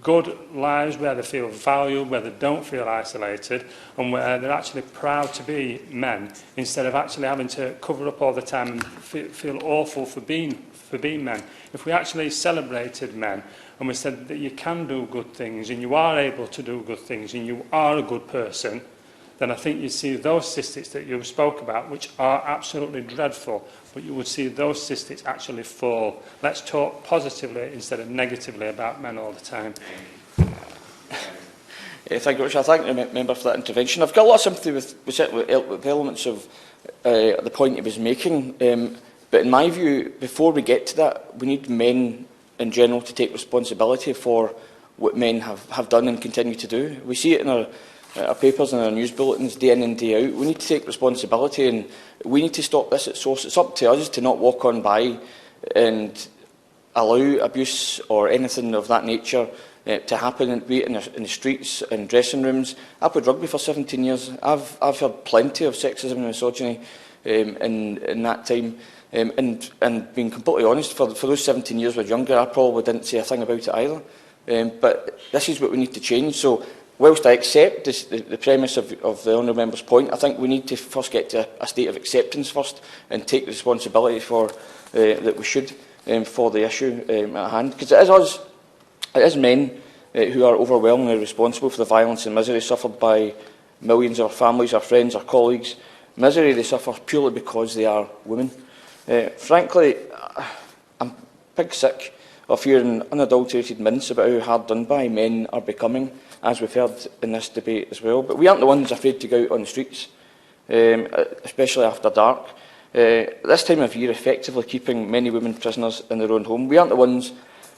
good lives where they feel valued, where they don't feel isolated, and where they're actually proud to be men, instead of actually having to cover up all the time and feel awful for being men. If we actually celebrated men and we said that you can do good things and you are able to do good things and you are a good person, then I think you'd see those statistics that you spoke about, which are absolutely dreadful, but you would see those statistics actually fall. Let's talk positively instead of negatively about men all the time. Thank you, Richard. I thank the member for that intervention. I've got a lot of sympathy with elements of the point he was making, but in my view, before we get to that, we need men in general to take responsibility for what men have done and continue to do. We see it in our papers and our news bulletins day in and day out. We need to take responsibility, and we need to stop this at source. It's up to us to not walk on by and allow abuse or anything of that nature to happen, be it in the streets and dressing rooms. I played rugby for 17 years. I've heard plenty of sexism and misogyny in that time. And being completely honest, for those 17 years when I was younger, I probably didn't say a thing about it either. But this is what we need to change. So, whilst I accept the premise of the Honourable Member's point, I think we need to first get to a state of acceptance first and take responsibility for that we should for the issue at hand. Because it is men who are overwhelmingly responsible for the violence and misery suffered by millions of our families, our friends, our colleagues. Misery they suffer purely because they are women. Frankly, I'm pig sick of hearing unadulterated mince about how hard done by men are becoming, as we've heard in this debate as well. But we aren't the ones afraid to go out on the streets, especially after dark. This time of year, effectively keeping many women prisoners in their own home. We aren't the ones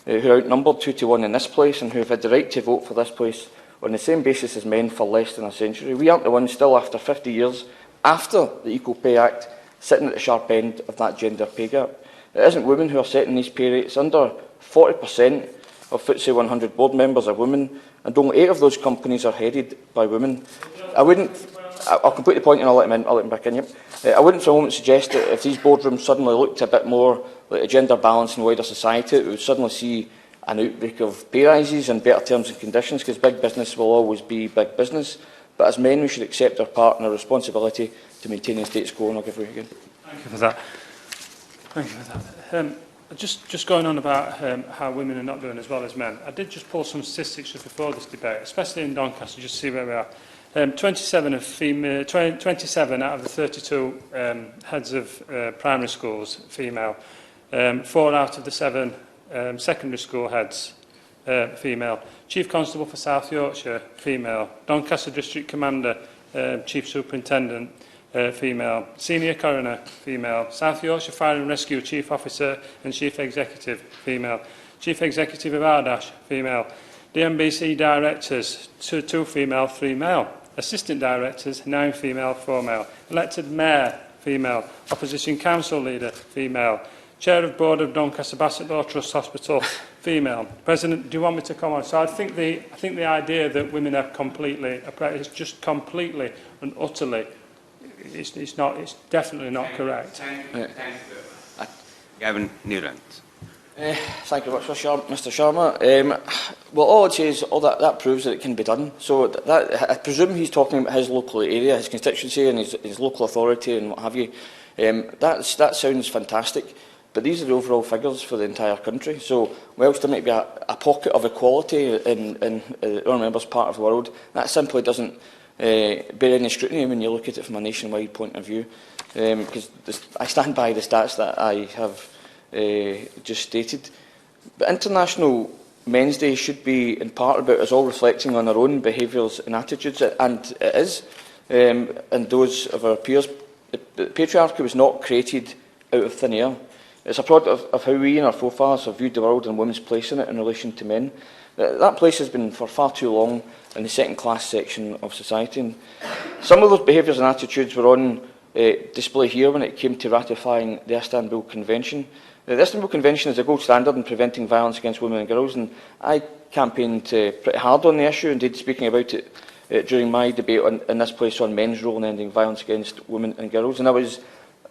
who are outnumbered 2 to 1 in this place and who have had the right to vote for this place on the same basis as men for less than a century. We aren't the ones still, after 50 years, after the Equal Pay Act, sitting at the sharp end of that gender pay gap. It isn't women who are setting these pay rates. Under 40% of FTSE 100 board members are women, and only 8 of those companies are headed by women. I'll complete the point and I'll let him back in. Yep. I wouldn't for a moment suggest that if these boardrooms suddenly looked a bit more like a gender balance in wider society, we would suddenly see an outbreak of pay rises and better terms and conditions, because big business will always be big business. But as men, we should accept our part and our responsibility to maintain the status quo, and I'll give way again. Thank you for that. Thank you for that. Just going on about how women are not doing as well as men, I did just pull some statistics just before this debate, especially in Doncaster, just to see where we are. 27 out of the 32 heads of primary schools, female. 4 out of the 7 secondary school heads, female. Chief Constable for South Yorkshire, female. Doncaster District Commander, Chief Superintendent, female. Senior Coroner, female. South Yorkshire Fire and Rescue Chief Officer and Chief Executive, female. Chief Executive of Ardash, female. DMBC Directors, 2 female, 3 male. Assistant Directors, 9 female, 4 male. Elected Mayor, female. Opposition Council Leader, female. Chair of Board of Doncaster Bassett-Law Trust Hospital, female. President, do you want me to come on? So I think the idea that women are completely oppressed is just completely and utterly, it's definitely not correct. Thank you. Gavin Newland. Thank you very much, Mr. Sharma. Well, all I'd say is that proves that it can be done. So I presume he's talking about his local area, his constituency and his local authority and what have you. That sounds fantastic. But these are the overall figures for the entire country. So whilst there might be a pocket of equality in our members' part of the world, that simply doesn't bear any scrutiny when you look at it from a nationwide point of view. Because I stand by the stats that I have just stated. But International Men's Day should be in part about us all reflecting on our own behaviours and attitudes, and it is, and those of our peers. The patriarchy was not created out of thin air. It's a product of how we and our forefathers have viewed the world and women's place in it in relation to men. That place has been for far too long in the second-class section of society. And some of those behaviours and attitudes were on display here when it came to ratifying the Istanbul Convention. The Istanbul Convention is a gold standard in preventing violence against women and girls, and I campaigned pretty hard on the issue, indeed speaking about it during my debate in this place on men's role in ending violence against women and girls. And I was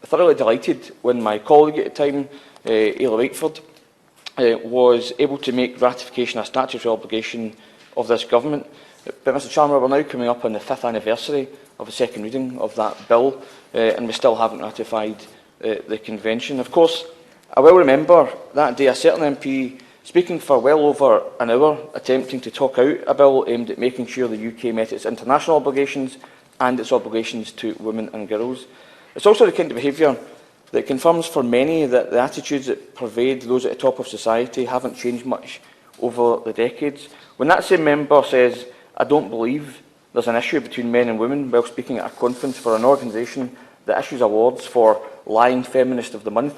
thoroughly delighted when my colleague at the time, Ayla Wakeford, was able to make ratification a statutory obligation of this government. But Mr Sharma, we're now coming up on the 5th anniversary of the second reading of that bill, and we still haven't ratified the convention. Of course, I will remember that day a certain MP speaking for well over an hour, attempting to talk out a bill aimed at making sure the UK met its international obligations and its obligations to women and girls. It's also the kind of behaviour that confirms for many that the attitudes that pervade those at the top of society haven't changed much over the decades. When that same member says, "I don't believe there's an issue between men and women," while speaking at a conference for an organisation that issues awards for Lying Feminist of the Month,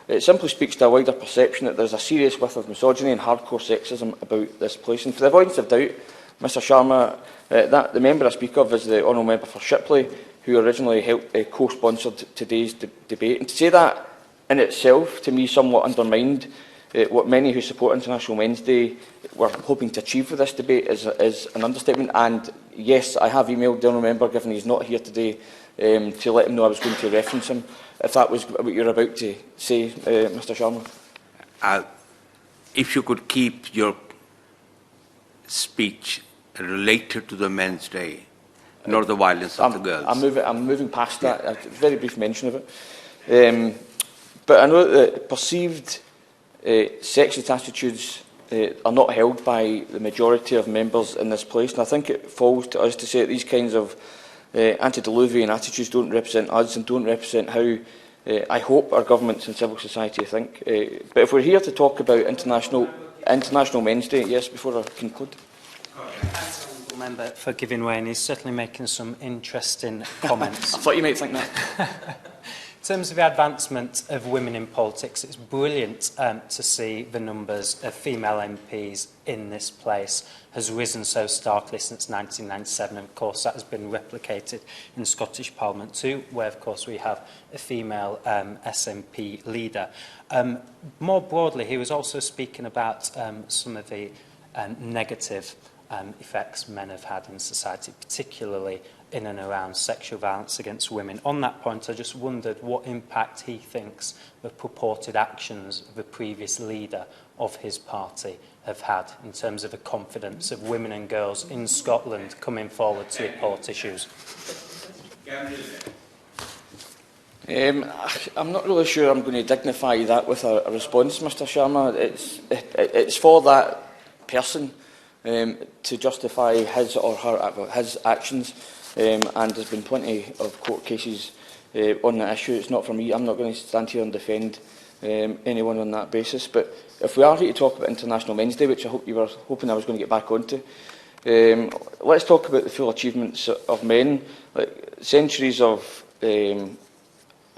it simply speaks to a wider perception that there's a serious whiff of misogyny and hardcore sexism about this place. And for the avoidance of doubt, Mr Sharma, the member I speak of is the Honourable Member for Shipley, who originally co-sponsored today's debate. And to say that in itself, to me, somewhat undermined what many who support International Men's Day were hoping to achieve with this debate is an understatement. And yes, I have emailed the Honourable Member, given he's not here today, to let him know I was going to reference him, if that was what you're about to say, Mr Sharma. If you could keep your speech related to the Men's Day, nor the violence of the girls. I'm moving past that. A very brief mention of it. But I know that perceived sexist attitudes are not held by the majority of members in this place, and I think it falls to us to say that these kinds of antediluvian attitudes don't represent us and don't represent how I hope our governments and civil society think. But if we're here to talk about International Men's Day, yes, before I conclude. Member for giving way, and he's certainly making some interesting comments. I thought you might think that. In terms of the advancement of women in politics, it's brilliant to see the numbers of female MPs in this place has risen so starkly since 1997, and of course that has been replicated in the Scottish Parliament too, where of course we have a female SNP leader. More broadly, he was also speaking about some of the negative effects men have had in society, particularly in and around sexual violence against women. On that point, I just wondered what impact he thinks the purported actions of the previous leader of his party have had in terms of the confidence of women and girls in Scotland coming forward to report issues. I'm not really sure I'm going to dignify that with a response, Mr Sharma. It's for that person to justify his or his actions, and there's been plenty of court cases on that issue. It's not for me. I'm not going to stand here and defend anyone on that basis. But if we are here to talk about International Men's Day, which I hope you were hoping I was going to get back onto, let's talk about the full achievements of men. Like centuries of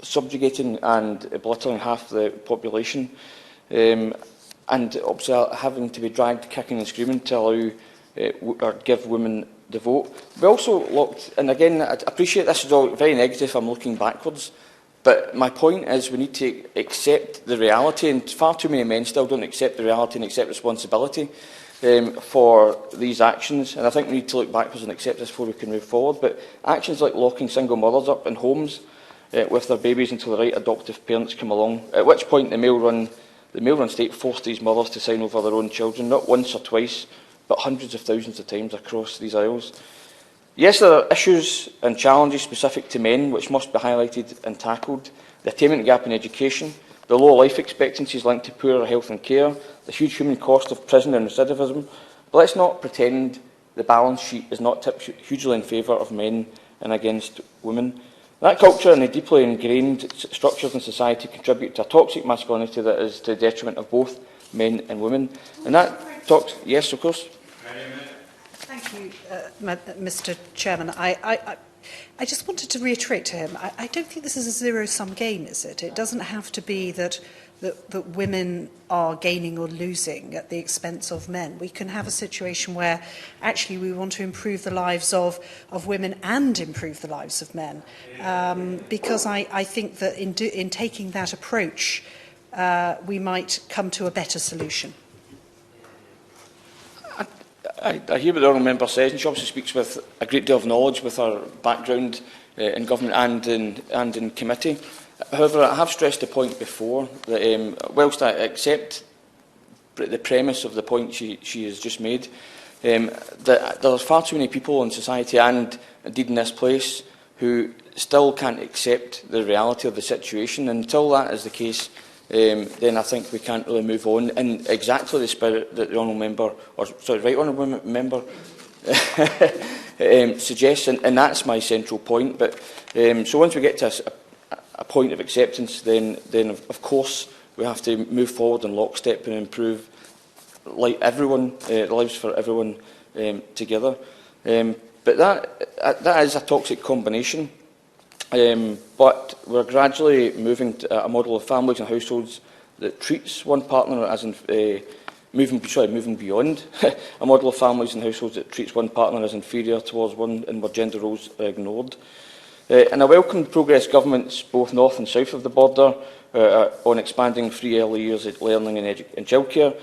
subjugating and belittling half the population, and obviously having to be dragged kicking and screaming to allow or give women the vote. We also looked, and again, I appreciate this is all very negative, I'm looking backwards, but my point is we need to accept the reality, and far too many men still don't accept the reality and accept responsibility for these actions, and I think we need to look backwards and accept this before we can move forward. But actions like locking single mothers up in homes with their babies until the right adoptive parents come along, at which point the male-run state forced these mothers to sign over their own children, not once or twice, but hundreds of thousands of times across these aisles. Yes, there are issues and challenges specific to men which must be highlighted and tackled: the attainment gap in education, the low life expectancies linked to poorer health and care, the huge human cost of prison and recidivism. But let's not pretend the balance sheet is not tipped hugely in favour of men and against women. That culture and the deeply ingrained structures in society contribute to a toxic masculinity that is to the detriment of both men and women. And that talks... Yes, of course. Thank you, Mr Chairman. I just wanted to reiterate to him, I don't think this is a zero-sum game, is it? It doesn't have to be that women are gaining or losing at the expense of men. We can have a situation where actually we want to improve the lives of women and improve the lives of men. Because I think that in taking that approach, we might come to a better solution. I hear what the Honourable Member says, and she obviously speaks with a great deal of knowledge with her background in government and in committee. However, I have stressed the point before that whilst I accept the premise of the point she has just made, that there are far too many people in society and indeed in this place who still can't accept the reality of the situation. And until that is the case, then I think we can't really move on in exactly the spirit that the Honourable Member, or sorry, Right Honourable Member suggests, and that's my central point. But so once we get to a point of acceptance, then of course we have to move forward in lockstep and improve lives for everyone together. But that is a toxic combination. But we're gradually moving to a model of families and households that treats one partner as moving beyond a model of families and households that treats one partner as inferior towards one, and where gender roles are ignored. And I welcome progress governments both north and south of the border on expanding free early years learning and childcare,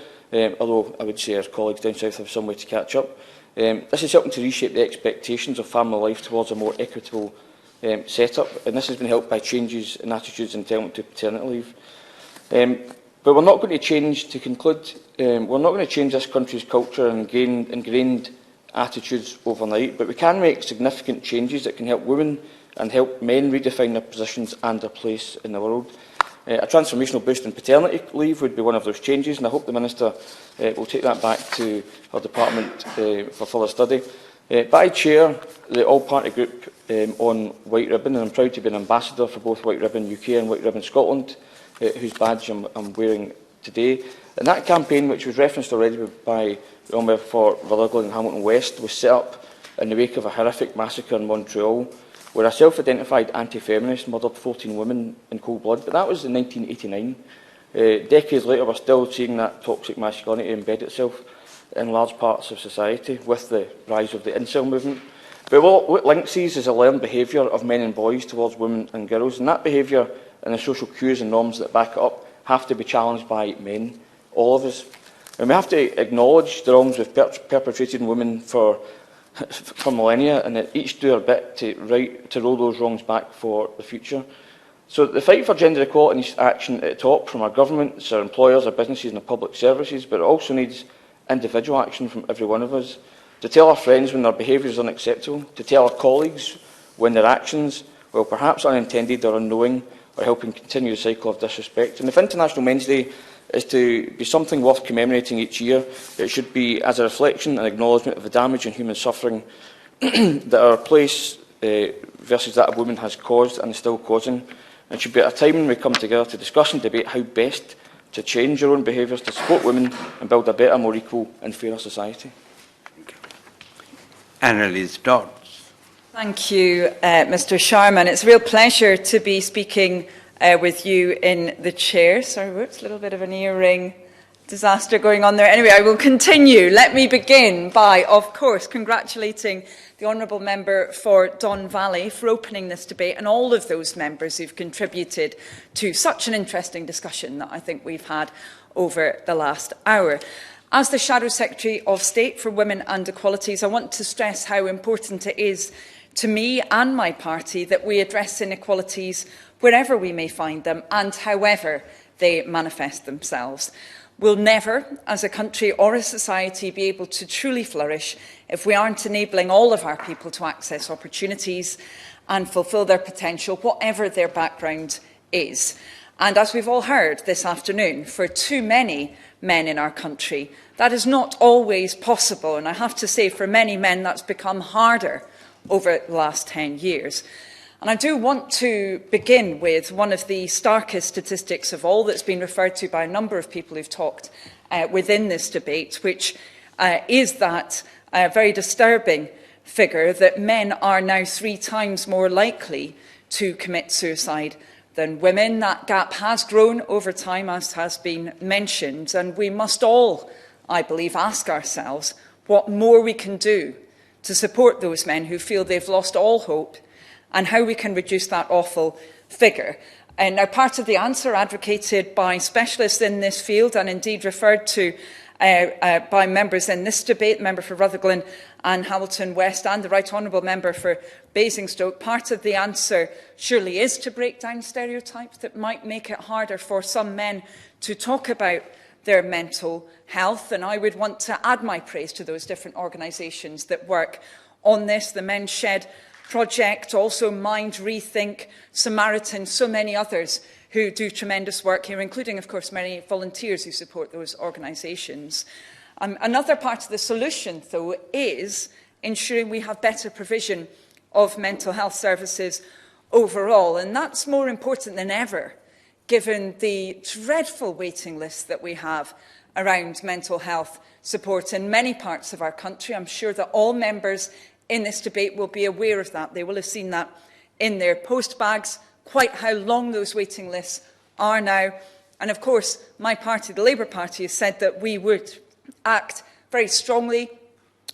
although I would say our colleagues down south have some way to catch up. This is helping to reshape the expectations of family life towards a more equitable set-up, and this has been helped by changes in attitudes and entitlement to paternity leave. But we're not going to change, to conclude, we're not going to change this country's culture and ingrained attitudes overnight, but we can make significant changes that can help women and help men redefine their positions and their place in the world. A transformational boost in paternity leave would be one of those changes, and I hope the Minister will take that back to her department for further study. But I chair the all-party group on White Ribbon, and I'm proud to be an ambassador for both White Ribbon UK and White Ribbon Scotland, whose badge I'm wearing today. And that campaign, which was referenced already by the Honourable for Rutherglen and Hamilton West, was set up in the wake of a horrific massacre in Montreal, where a self-identified anti-feminist murdered 14 women in cold blood. But that was in 1989. Decades later, we're still seeing that toxic masculinity embed itself in large parts of society with the rise of the incel movement. But what links these is a learned behaviour of men and boys towards women and girls, and that behaviour and the social cues and norms that back it up have to be challenged by men, all of us. And we have to acknowledge the wrongs we've perpetrated in women for millennia, and that each do our bit to roll those wrongs back for the future. So the fight for gender equality needs action at the top from our governments, our employers, our businesses and our public services, but it also needs individual action from every one of us, to tell our friends when their behaviour is unacceptable, to tell our colleagues when their actions, well perhaps unintended or unknowing, or helping continue the cycle of disrespect. And if International Men's Day is to be something worth commemorating each year, it should be as a reflection and acknowledgement of the damage and human suffering that our place versus that of women has caused and is still causing. It should be at a time when we come together to discuss and debate how best to change our own behaviours to support women and build a better, more equal and fairer society. Annalise Dodds. Thank you, Mr. Sharman. It's a real pleasure to be speaking with you in the chair. Sorry, whoops, a little bit of an earring disaster going on there. Anyway, I will continue. Let me begin by, of course, congratulating the Honourable Member for Don Valley for opening this debate and all of those members who've contributed to such an interesting discussion that I think we've had over the last hour. As the Shadow Secretary of State for Women and Equalities, I want to stress how important it is to me and my party that we address inequalities wherever we may find them and however they manifest themselves. We'll never, as a country or a society, be able to truly flourish if we aren't enabling all of our people to access opportunities and fulfil their potential, whatever their background is. And as we've all heard this afternoon, for too many men in our country, that is not always possible. And I have to say, for many men, that's become harder over the last 10 years. And I do want to begin with one of the starkest statistics of all that's been referred to by a number of people who've talked within this debate, which is that very disturbing figure that men are now 3 times more likely to commit suicide than women. That gap has grown over time, as has been mentioned, and we must all, I believe, ask ourselves what more we can do to support those men who feel they've lost all hope and how we can reduce that awful figure. And now part of the answer advocated by specialists in this field and indeed referred to by members in this debate, the member for Rutherglen and Hamilton West and the Right Honourable Member for Basingstoke, part of the answer surely is to break down stereotypes that might make it harder for some men to talk about their mental health. And I would want to add my praise to those different organisations that work on this, the Men's Shed Project, also Mind, Rethink, Samaritan, so many others who do tremendous work here, including, of course, many volunteers who support those organisations. Another part of the solution, though, is ensuring we have better provision of mental health services overall. And that's more important than ever, given the dreadful waiting lists that we have around mental health support in many parts of our country. I'm sure that all members in this debate will be aware of that. They will have seen that in their post bags, quite how long those waiting lists are now. And of course, my party, the Labour Party, has said that we would act very strongly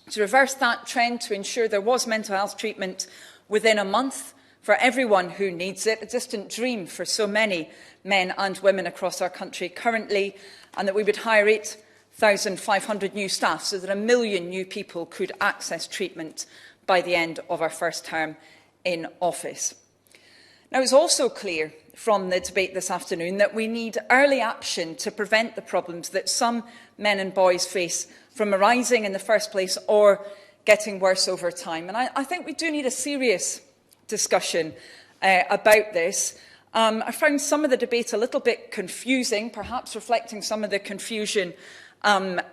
to reverse that trend, to ensure there was mental health treatment within a month for everyone who needs it, a distant dream for so many men and women across our country currently, and that we would hire 8,500 new staff so that 1 million new people could access treatment by the end of our first term in office. Now, it's also clear from the debate this afternoon that we need early action to prevent the problems that some men and boys face from arising in the first place or getting worse over time. And I think we do need a serious discussion about this. I found some of the debate a little bit confusing, perhaps reflecting some of the confusion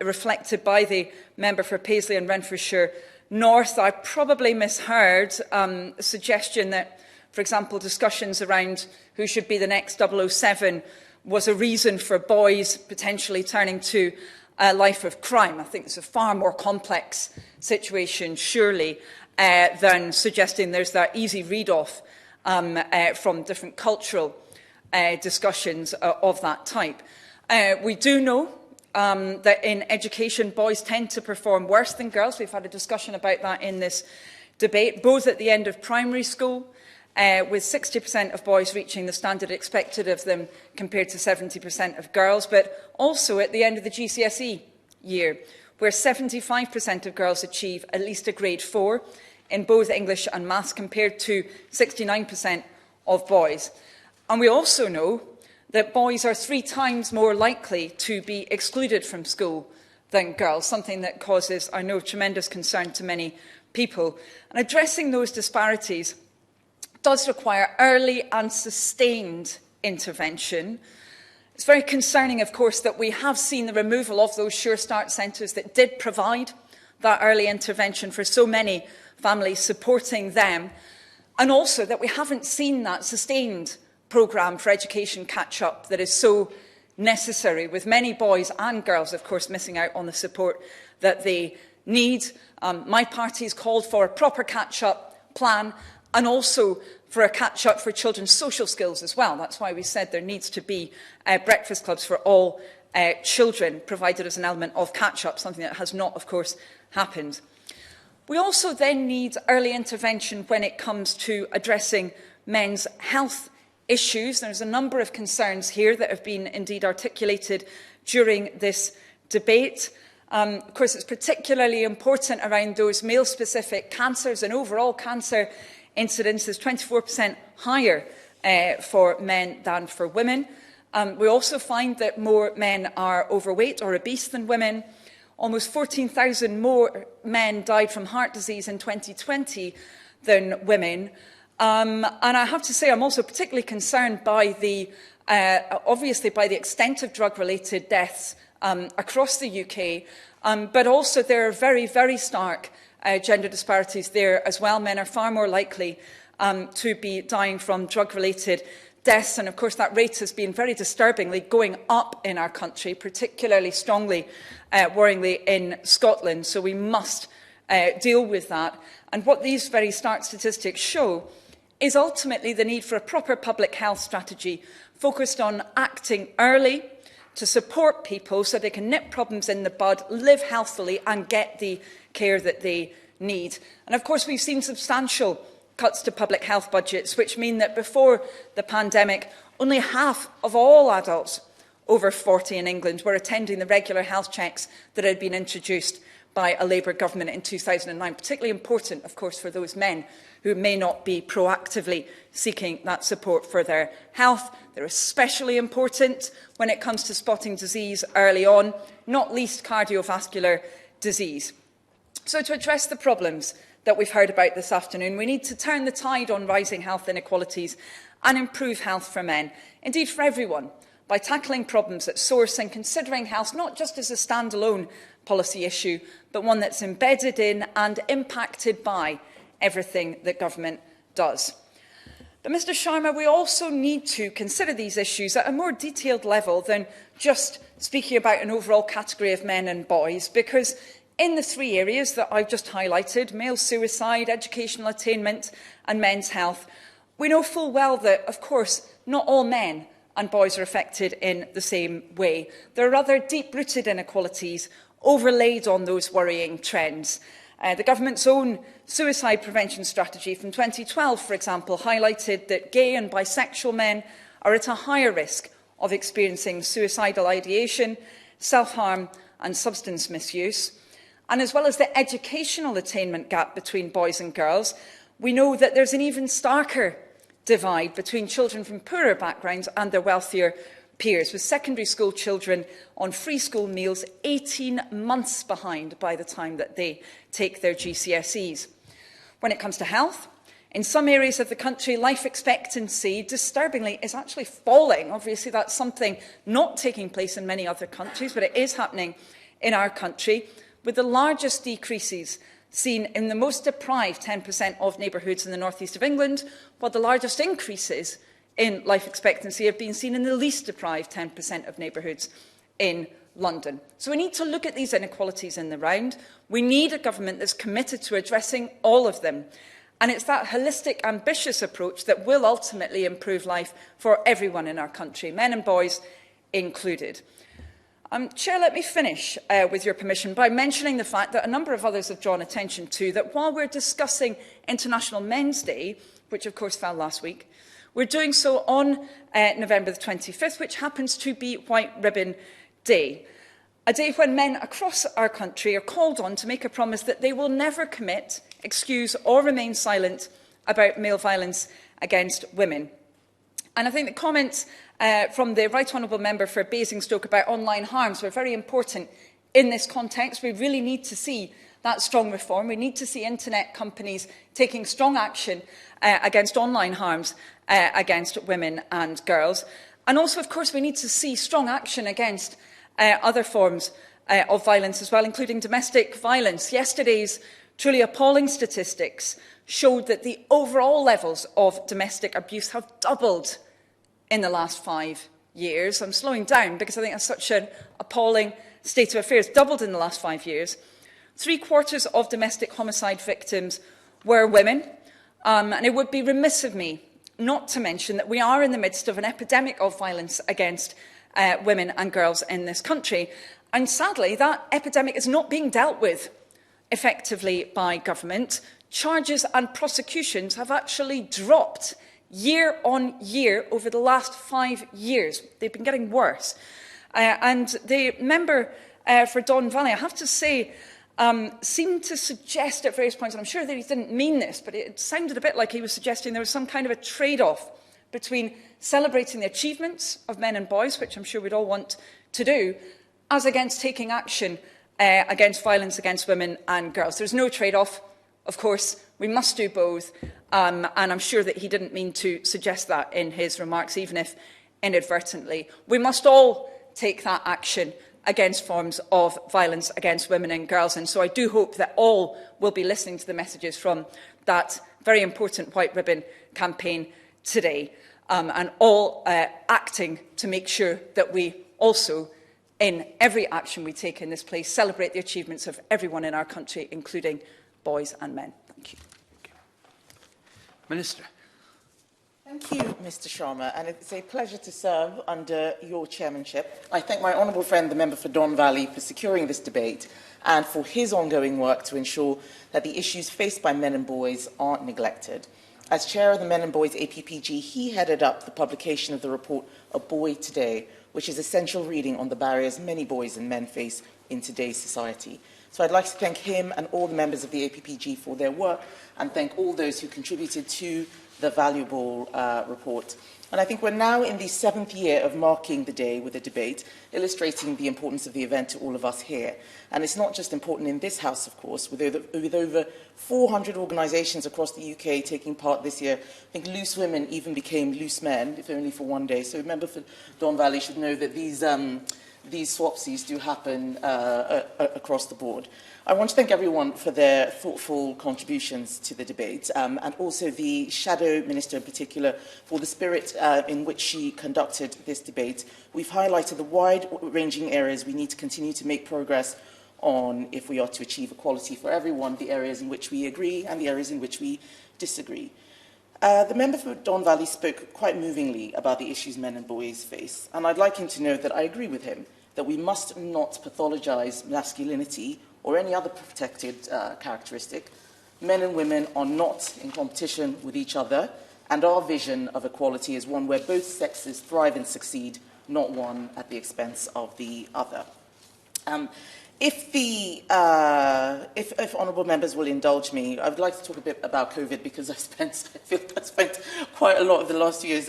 reflected by the member for Paisley and Renfrewshire North. I probably misheard a suggestion that, for example, discussions around who should be the next 007 was a reason for boys potentially turning to a life of crime. I think it's a far more complex situation, surely, than suggesting there's that easy read-off from different cultural discussions of that type. We do know that in education, boys tend to perform worse than girls. We've had a discussion about that in this debate, both at the end of primary school, with 60% of boys reaching the standard expected of them compared to 70% of girls, but also at the end of the GCSE year, where 75% of girls achieve at least a grade 4 in both English and maths, compared to 69% of boys. And we also know that boys are 3 times more likely to be excluded from school than girls, something that causes, I know, tremendous concern to many people. And addressing those disparities does require early and sustained intervention. It's very concerning, of course, that we have seen the removal of those Sure Start centres that did provide that early intervention for so many families, supporting them, and also that we haven't seen that sustained programme for education catch-up that is so necessary, with many boys and girls, of course, missing out on the support that they need. My party's called for a proper catch-up plan and also for a catch-up for children's social skills as well. That's why we said there needs to be breakfast clubs for all children, provided as an element of catch-up, something that has not, of course, happened. We also then need early intervention when it comes to addressing men's health issues. There's a number of concerns here that have been indeed articulated during this debate. Of course, it's particularly important around those male-specific cancers, and overall cancer incidence is 24% higher for men than for women. We also find that more men are overweight or obese than women. Almost 14,000 more men died from heart disease in 2020 than women. And I have to say, I'm also particularly concerned by the, obviously, by the extent of drug-related deaths across the UK, but also there are very, very stark gender disparities there as well. Men are far more likely to be dying from drug-related deaths, and of course that rate has been very disturbingly going up in our country, particularly strongly, worryingly, in Scotland. So we must deal with that. And what these very stark statistics show is ultimately the need for a proper public health strategy focused on acting early to support people so they can nip problems in the bud, live healthily and get the care that they need. And of course we've seen substantial cuts to public health budgets, which mean that before the pandemic, only half of all adults over 40 in England were attending the regular health checks that had been introduced by a Labour government in 2009. Particularly important, of course, for those men who may not be proactively seeking that support for their health. They're especially important when it comes to spotting disease early on, not least cardiovascular disease. So to address the problems that we've heard about this afternoon, we need to turn the tide on rising health inequalities and improve health for men, indeed for everyone, by tackling problems at source and considering health not just as a standalone policy issue, but one that's embedded in and impacted by everything that government does. But Mr Sharma, we also need to consider these issues at a more detailed level than just speaking about an overall category of men and boys, because in the three areas that I've just highlighted, male suicide, educational attainment and men's health, we know full well that, of course, not all men and boys are affected in the same way. There are other deep-rooted inequalities overlaid on those worrying trends. The government's own suicide prevention strategy from 2012, for example, highlighted that gay and bisexual men are at a higher risk of experiencing suicidal ideation, self-harm and substance misuse. And as well as the educational attainment gap between boys and girls, we know that there's an even starker divide between children from poorer backgrounds and their wealthier peers, with secondary school children on free school meals 18 months behind by the time that they take their GCSEs. When it comes to health, in some areas of the country, life expectancy, disturbingly, is actually falling. Obviously, that's something not taking place in many other countries, but it is happening in our country, with the largest decreases seen in the most deprived 10% of neighbourhoods in the northeast of England, while the largest increases in life expectancy have been seen in the least deprived 10% of neighbourhoods in London. So we need to look at these inequalities in the round. We need a government that's committed to addressing all of them. And it's that holistic, ambitious approach that will ultimately improve life for everyone in our country, men and boys included. Chair, let me finish, with your permission, by mentioning the fact that a number of others have drawn attention to that while we're discussing International Men's Day, which of course fell last week, we're doing so on November the 25th, which happens to be White Ribbon Day, a day when men across our country are called on to make a promise that they will never commit, excuse or remain silent about male violence against women. And I think the comments from the Right Honourable Member for Basingstoke about online harms were very important in this context. We really need to see that strong reform. We need to see internet companies taking strong action against online harms against women and girls. And also, of course, we need to see strong action against other forms of violence as well, including domestic violence. Yesterday's truly appalling statistics showed that the overall levels of domestic abuse have doubled in the last 5 years. I'm slowing down because I think that's such an appalling state of affairs. Doubled in the last 5 years. 3/4 of domestic homicide victims were women. And it would be remiss of me not to mention that we are in the midst of an epidemic of violence against women and girls in this country. And sadly, that epidemic is not being dealt with effectively by government. Charges and prosecutions have actually dropped year on year over the last 5 years. They've been getting worse. And the member for Don Valley, I have to say, seemed to suggest at various points, and I'm sure that he didn't mean this, but it sounded a bit like he was suggesting there was some kind of a trade-off between celebrating the achievements of men and boys, which I'm sure we'd all want to do, as against taking action against violence against women and girls. There's no trade-off, of course. We must do both, and I'm sure that he didn't mean to suggest that in his remarks, even if inadvertently. We must all take that action against forms of violence against women and girls. And so I do hope that all will be listening to the messages from that very important White Ribbon campaign today, and all acting to make sure that we also, in every action we take in this place, celebrate the achievements of everyone in our country, including boys and men. Thank you. Minister. Thank you, Mr. Sharma, and it's a pleasure to serve under your chairmanship. I thank my honourable friend, the member for Don Valley, for securing this debate and for his ongoing work to ensure that the issues faced by men and boys aren't neglected. As chair of the Men and Boys APPG, he headed up the publication of the report A Boy Today, which is essential reading on the barriers many boys and men face in today's society. So I'd like to thank him and all the members of the APPG for their work, and thank all those who contributed to the valuable report. And I think we're now in the 7th year of marking the day with a debate, illustrating the importance of the event to all of us here. And it's not just important in this House, of course, with over 400 organisations across the UK taking part this year. I think loose women even became loose men, if only for one day. So a member for Don Valley should know that these swapsies do happen across the board. I want to thank everyone for their thoughtful contributions to the debate, and also the Shadow Minister in particular for the spirit in which she conducted this debate. We've highlighted the wide-ranging areas we need to continue to make progress on if we are to achieve equality for everyone, the areas in which we agree and the areas in which we disagree. The member for Don Valley spoke quite movingly about the issues men and boys face, and I'd like him to know that I agree with him, that we must not pathologise masculinity or any other protected characteristic. Men and women are not in competition with each other, and our vision of equality is one where both sexes thrive and succeed, not one at the expense of the other. If honourable members will indulge me, I would like to talk a bit about COVID, because I feel I've spent quite a lot of the last 2 years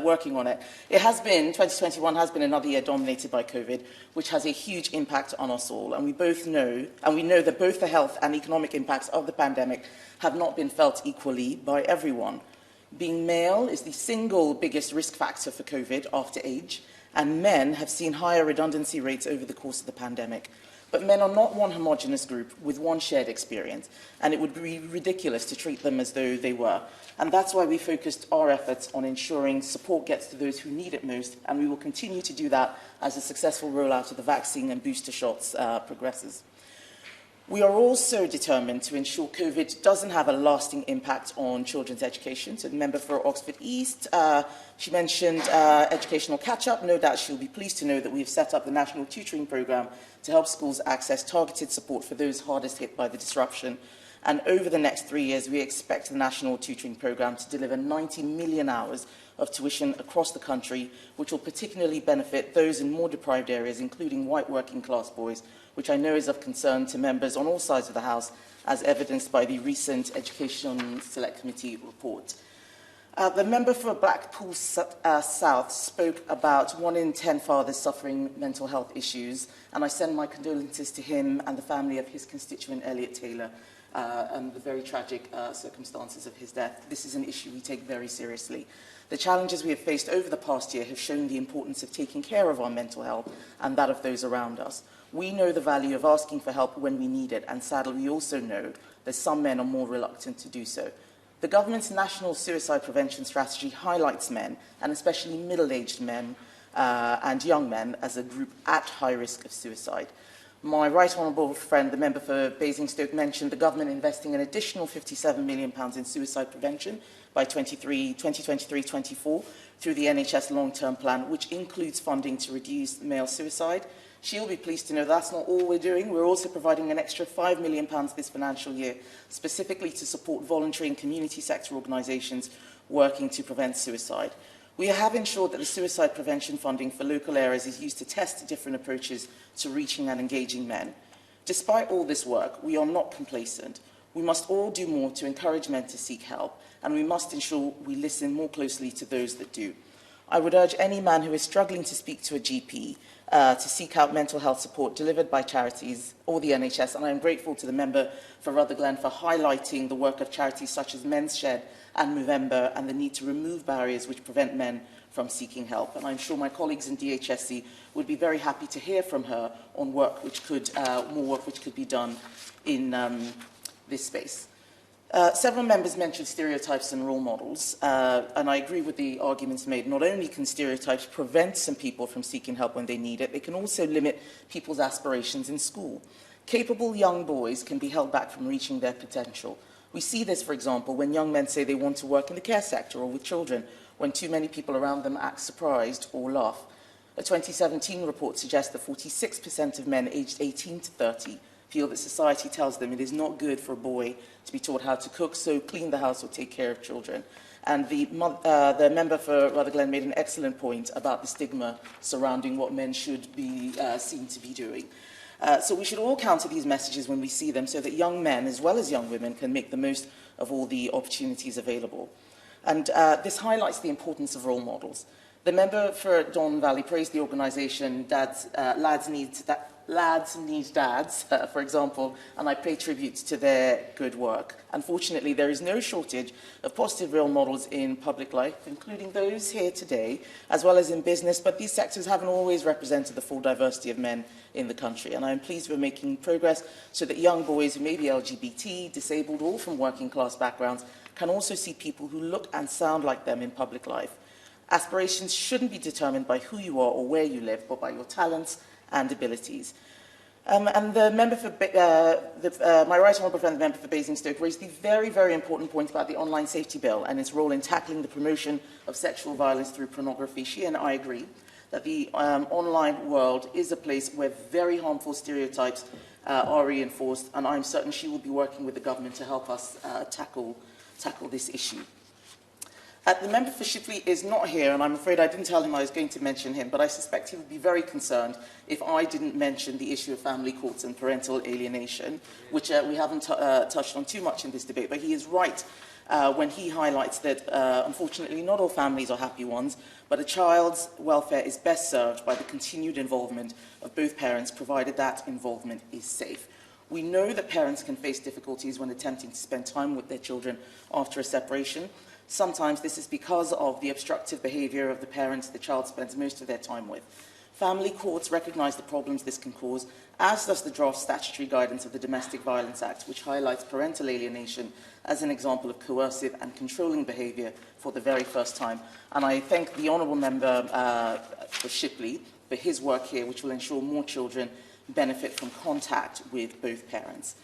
working on it. 2021 has been another year dominated by COVID, which has a huge impact on us all. And we know that both the health and economic impacts of the pandemic have not been felt equally by everyone. Being male is the single biggest risk factor for COVID after age, and men have seen higher redundancy rates over the course of the pandemic. But men are not one homogenous group with one shared experience, and it would be ridiculous to treat them as though they were. And that's why we focused our efforts on ensuring support gets to those who need it most, and we will continue to do that as the successful rollout of the vaccine and booster shots progresses. We are also determined to ensure COVID doesn't have a lasting impact on children's education. So the member for Oxford East, she mentioned educational catch-up. No doubt she'll be pleased to know that we have set up the National Tutoring Programme to help schools access targeted support for those hardest hit by the disruption. And over the next 3 years, we expect the National Tutoring Programme to deliver 90 million hours of tuition across the country, which will particularly benefit those in more deprived areas, including white working class boys, which I know is of concern to members on all sides of the House, as evidenced by the recent Education Select Committee report. The member for Blackpool South spoke about 1 in 10 fathers suffering mental health issues, and I send my condolences to him and the family of his constituent Elliot Taylor and the very tragic circumstances of his death. This is an issue we take very seriously. The challenges we have faced over the past year have shown the importance of taking care of our mental health and that of those around us. We know the value of asking for help when we need it, and sadly we also know that some men are more reluctant to do so. The government's National Suicide Prevention Strategy highlights men, and especially middle-aged men and young men, as a group at high risk of suicide. My right honourable friend, the member for Basingstoke, mentioned the government investing an additional £57 million in suicide prevention by 2023-24 through the NHS long-term plan, which includes funding to reduce male suicide. She'll be pleased to know that's not all we're doing. We're also providing an extra £5 million this financial year, specifically to support voluntary and community sector organisations working to prevent suicide. We have ensured that the suicide prevention funding for local areas is used to test different approaches to reaching and engaging men. Despite all this work, we are not complacent. We must all do more to encourage men to seek help, and we must ensure we listen more closely to those that do. I would urge any man who is struggling to speak to a GP to seek out mental health support delivered by charities or the NHS, and I am grateful to the member for Rutherglen for highlighting the work of charities such as Men's Shed and Movember and the need to remove barriers which prevent men from seeking help. And I'm sure my colleagues in DHSC would be very happy to hear from her on work which could, more work which could be done in this space. Several members mentioned stereotypes and role models, and I agree with the arguments made. Not only can stereotypes prevent some people from seeking help when they need it, they can also limit people's aspirations in school. Capable young boys can be held back from reaching their potential. We see this, for example, when young men say they want to work in the care sector or with children, when too many people around them act surprised or laugh. A 2017 report suggests that 46% of men aged 18 to 30 feel that society tells them it is not good for a boy to be taught how to cook, sew, clean the house or take care of children. And the member for Rutherglen made an excellent point about the stigma surrounding what men should be seen to be doing. So we should all counter these messages when we see them so that young men as well as young women can make the most of all the opportunities available. And this highlights the importance of role models. The member for Don Valley praised the organisation Lads Need Dads, for example, and I pay tribute to their good work. Unfortunately, there is no shortage of positive role models in public life, including those here today, as well as in business, but these sectors haven't always represented the full diversity of men in the country, and I am pleased we're making progress so that young boys who may be LGBT, disabled, or from working class backgrounds can also see people who look and sound like them in public life. Aspirations shouldn't be determined by who you are or where you live, but by your talents and abilities. And the member for my right honourable friend, the member for Basingstoke, raised the very, very important point about the online safety bill and its role in tackling the promotion of sexual violence through pornography. She and I agree that the online world is a place where very harmful stereotypes are reinforced, and I'm certain she will be working with the government to help us tackle this issue. The member for Shipley is not here, and I'm afraid I didn't tell him I was going to mention him, but I suspect he would be very concerned if I didn't mention the issue of family courts and parental alienation, which we haven't touched on too much in this debate, but he is right when he highlights that, unfortunately, not all families are happy ones, but a child's welfare is best served by the continued involvement of both parents, provided that involvement is safe. We know that parents can face difficulties when attempting to spend time with their children after a separation. Sometimes this is because of the obstructive behaviour of the parents the child spends most of their time with. Family courts recognise the problems this can cause, as does the draft statutory guidance of the Domestic Violence Act, which highlights parental alienation as an example of coercive and controlling behaviour for the very first time. And I thank the Honourable Member for Shipley for his work here, which will ensure more children benefit from contact with both parents.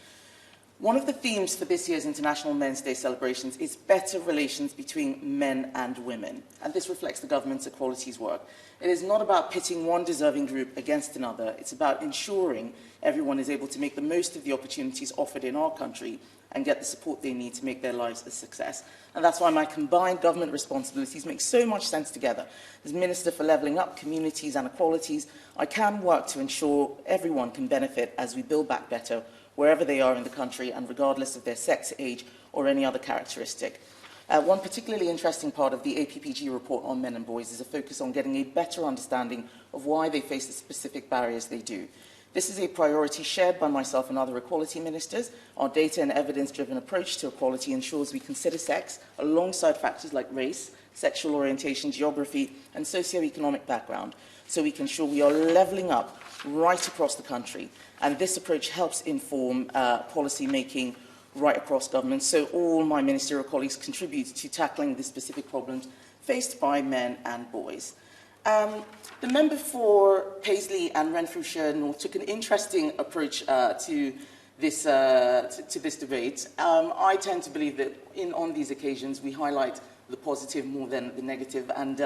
One of the themes for this year's International Men's Day celebrations is better relations between men and women, and this reflects the government's equalities work. It is not about pitting one deserving group against another, it's about ensuring everyone is able to make the most of the opportunities offered in our country and get the support they need to make their lives a success. And that's why my combined government responsibilities make so much sense together. As Minister for Levelling Up, Communities and Equalities, I can work to ensure everyone can benefit as we build back better wherever they are in the country and regardless of their sex, age or any other characteristic. One particularly interesting part of the APPG report on men and boys is a focus on getting a better understanding of why they face the specific barriers they do. This is a priority shared by myself and other equality ministers. Our data and evidence-driven approach to equality ensures we consider sex alongside factors like race, sexual orientation, geography, and socioeconomic background, so we can ensure we are levelling up right across the country. And this approach helps inform policy making right across government, so all my ministerial colleagues contribute to tackling the specific problems faced by men and boys. The member for Paisley and Renfrewshire North took an interesting approach to this debate. I tend to believe that on these occasions we highlight the positive more than the negative, and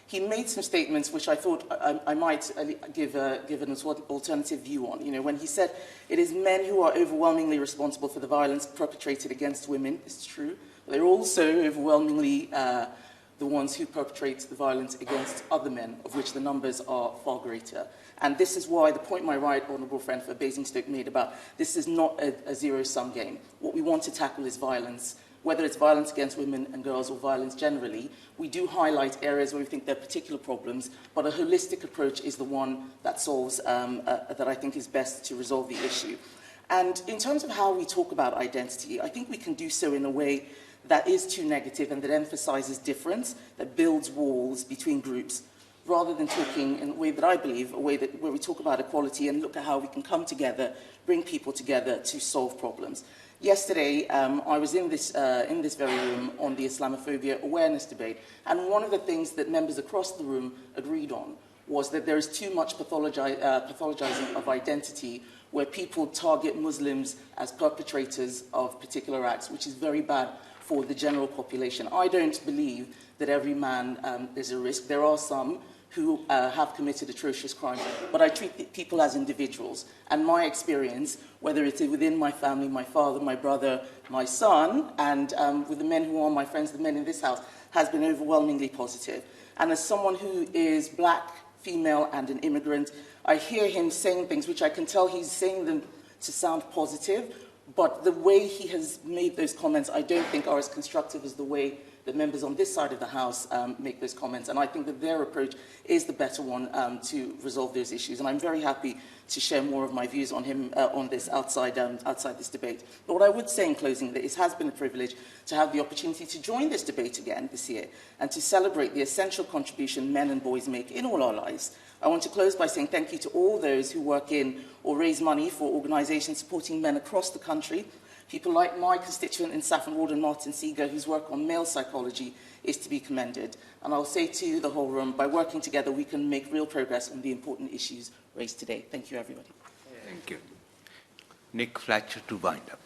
he made some statements which I thought I might give an alternative view on. You know, when he said it is men who are overwhelmingly responsible for the violence perpetrated against women, it's true, but they're also overwhelmingly the ones who perpetrate the violence against other men, of which the numbers are far greater. And this is why the point my right honourable friend for Basingstoke made about this is not a zero-sum game. What we want to tackle is violence, whether it's violence against women and girls or violence generally. We do highlight areas where we think there are particular problems, but a holistic approach is the one that solves, that I think is best to resolve the issue. And in terms of how we talk about identity, I think we can do so in a way that is too negative and that emphasises difference, that builds walls between groups, rather than talking in a way that I believe, a way that, where we talk about equality and look at how we can come together, bring people together to solve problems. Yesterday, I was in this very room on the Islamophobia awareness debate, and one of the things that members across the room agreed on was that there is too much pathologizing of identity, where people target Muslims as perpetrators of particular acts, which is very bad for the general population. I don't believe that every man is a risk. There are some who have committed atrocious crimes, but I treat people as individuals. And my experience, whether it's within my family, my father, my brother, my son, and with the men who are my friends, the men in this house, has been overwhelmingly positive. And as someone who is black, female, and an immigrant, I hear him saying things which I can tell he's saying them to sound positive, but the way he has made those comments I don't think are as constructive as the way the members on this side of the House make those comments, and I think that their approach is the better one to resolve those issues, and I'm very happy to share more of my views on him on this outside this debate. But what I would say in closing, that it has been a privilege to have the opportunity to join this debate again this year and to celebrate the essential contribution men and boys make in all our lives. I want to close by saying thank you to all those who work in or raise money for organisations supporting men across the country. People like my constituent in Saffron Walden, Martin Seeger, whose work on male psychology is to be commended. And I'll say to the whole room, by working together, we can make real progress on the important issues raised today. Thank you, everybody. Thank you. Nick Fletcher to wind up.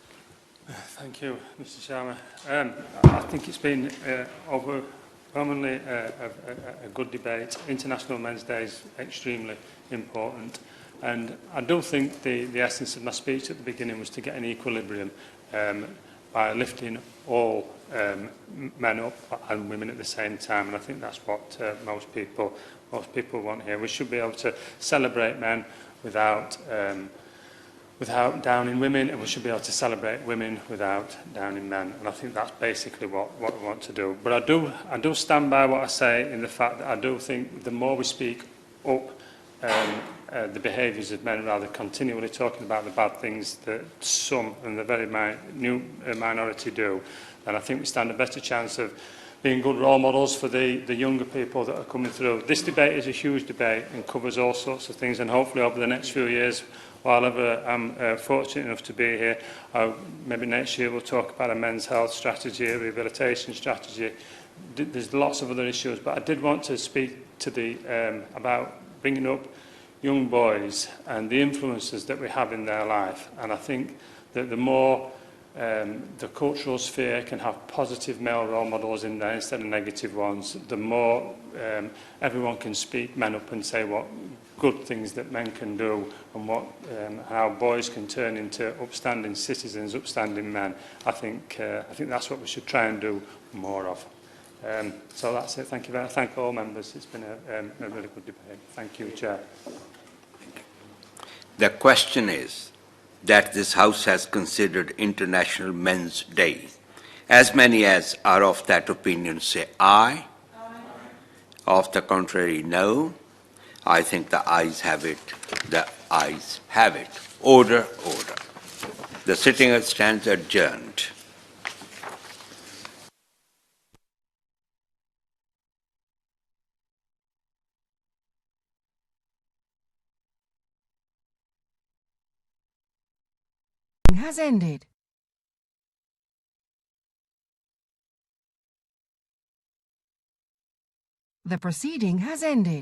Thank you, Mr. Sharma. I think it's been overwhelmingly a good debate. International Men's Day is extremely important. And I do think the essence of my speech at the beginning was to get an equilibrium by lifting all men up and women at the same time, and I think that's what most people want here. We should be able to celebrate men without downing women, and we should be able to celebrate women without downing men, and I think that's basically what we want to do. But I do stand by what I say in the fact that I do think the more we speak up the behaviours of men, rather continually talking about the bad things that some and the very minority do, then I think we stand a better chance of being good role models for the younger people that are coming through. This debate is a huge debate and covers all sorts of things, and hopefully over the next few years, while I'm fortunate enough to be here, maybe next year we'll talk about a men's health strategy, a rehabilitation strategy. There's lots of other issues, but I did want to speak to about bringing up young boys and the influences that we have in their life. And I think that the more the cultural sphere can have positive male role models in there instead of negative ones, the more everyone can speak men up and say what good things that men can do and how boys can turn into upstanding citizens, upstanding men. I think that's what we should try and do more of. So that's it. Thank you very much. Thank all members. It's been a really good debate. Thank you, Chair. The question is that this House has considered International Men's Day As many as are of that opinion say aye. Of the contrary, no. I think the ayes have it. The ayes have it. Order, order. The sitting stands adjourned. Has ended. The proceeding has ended.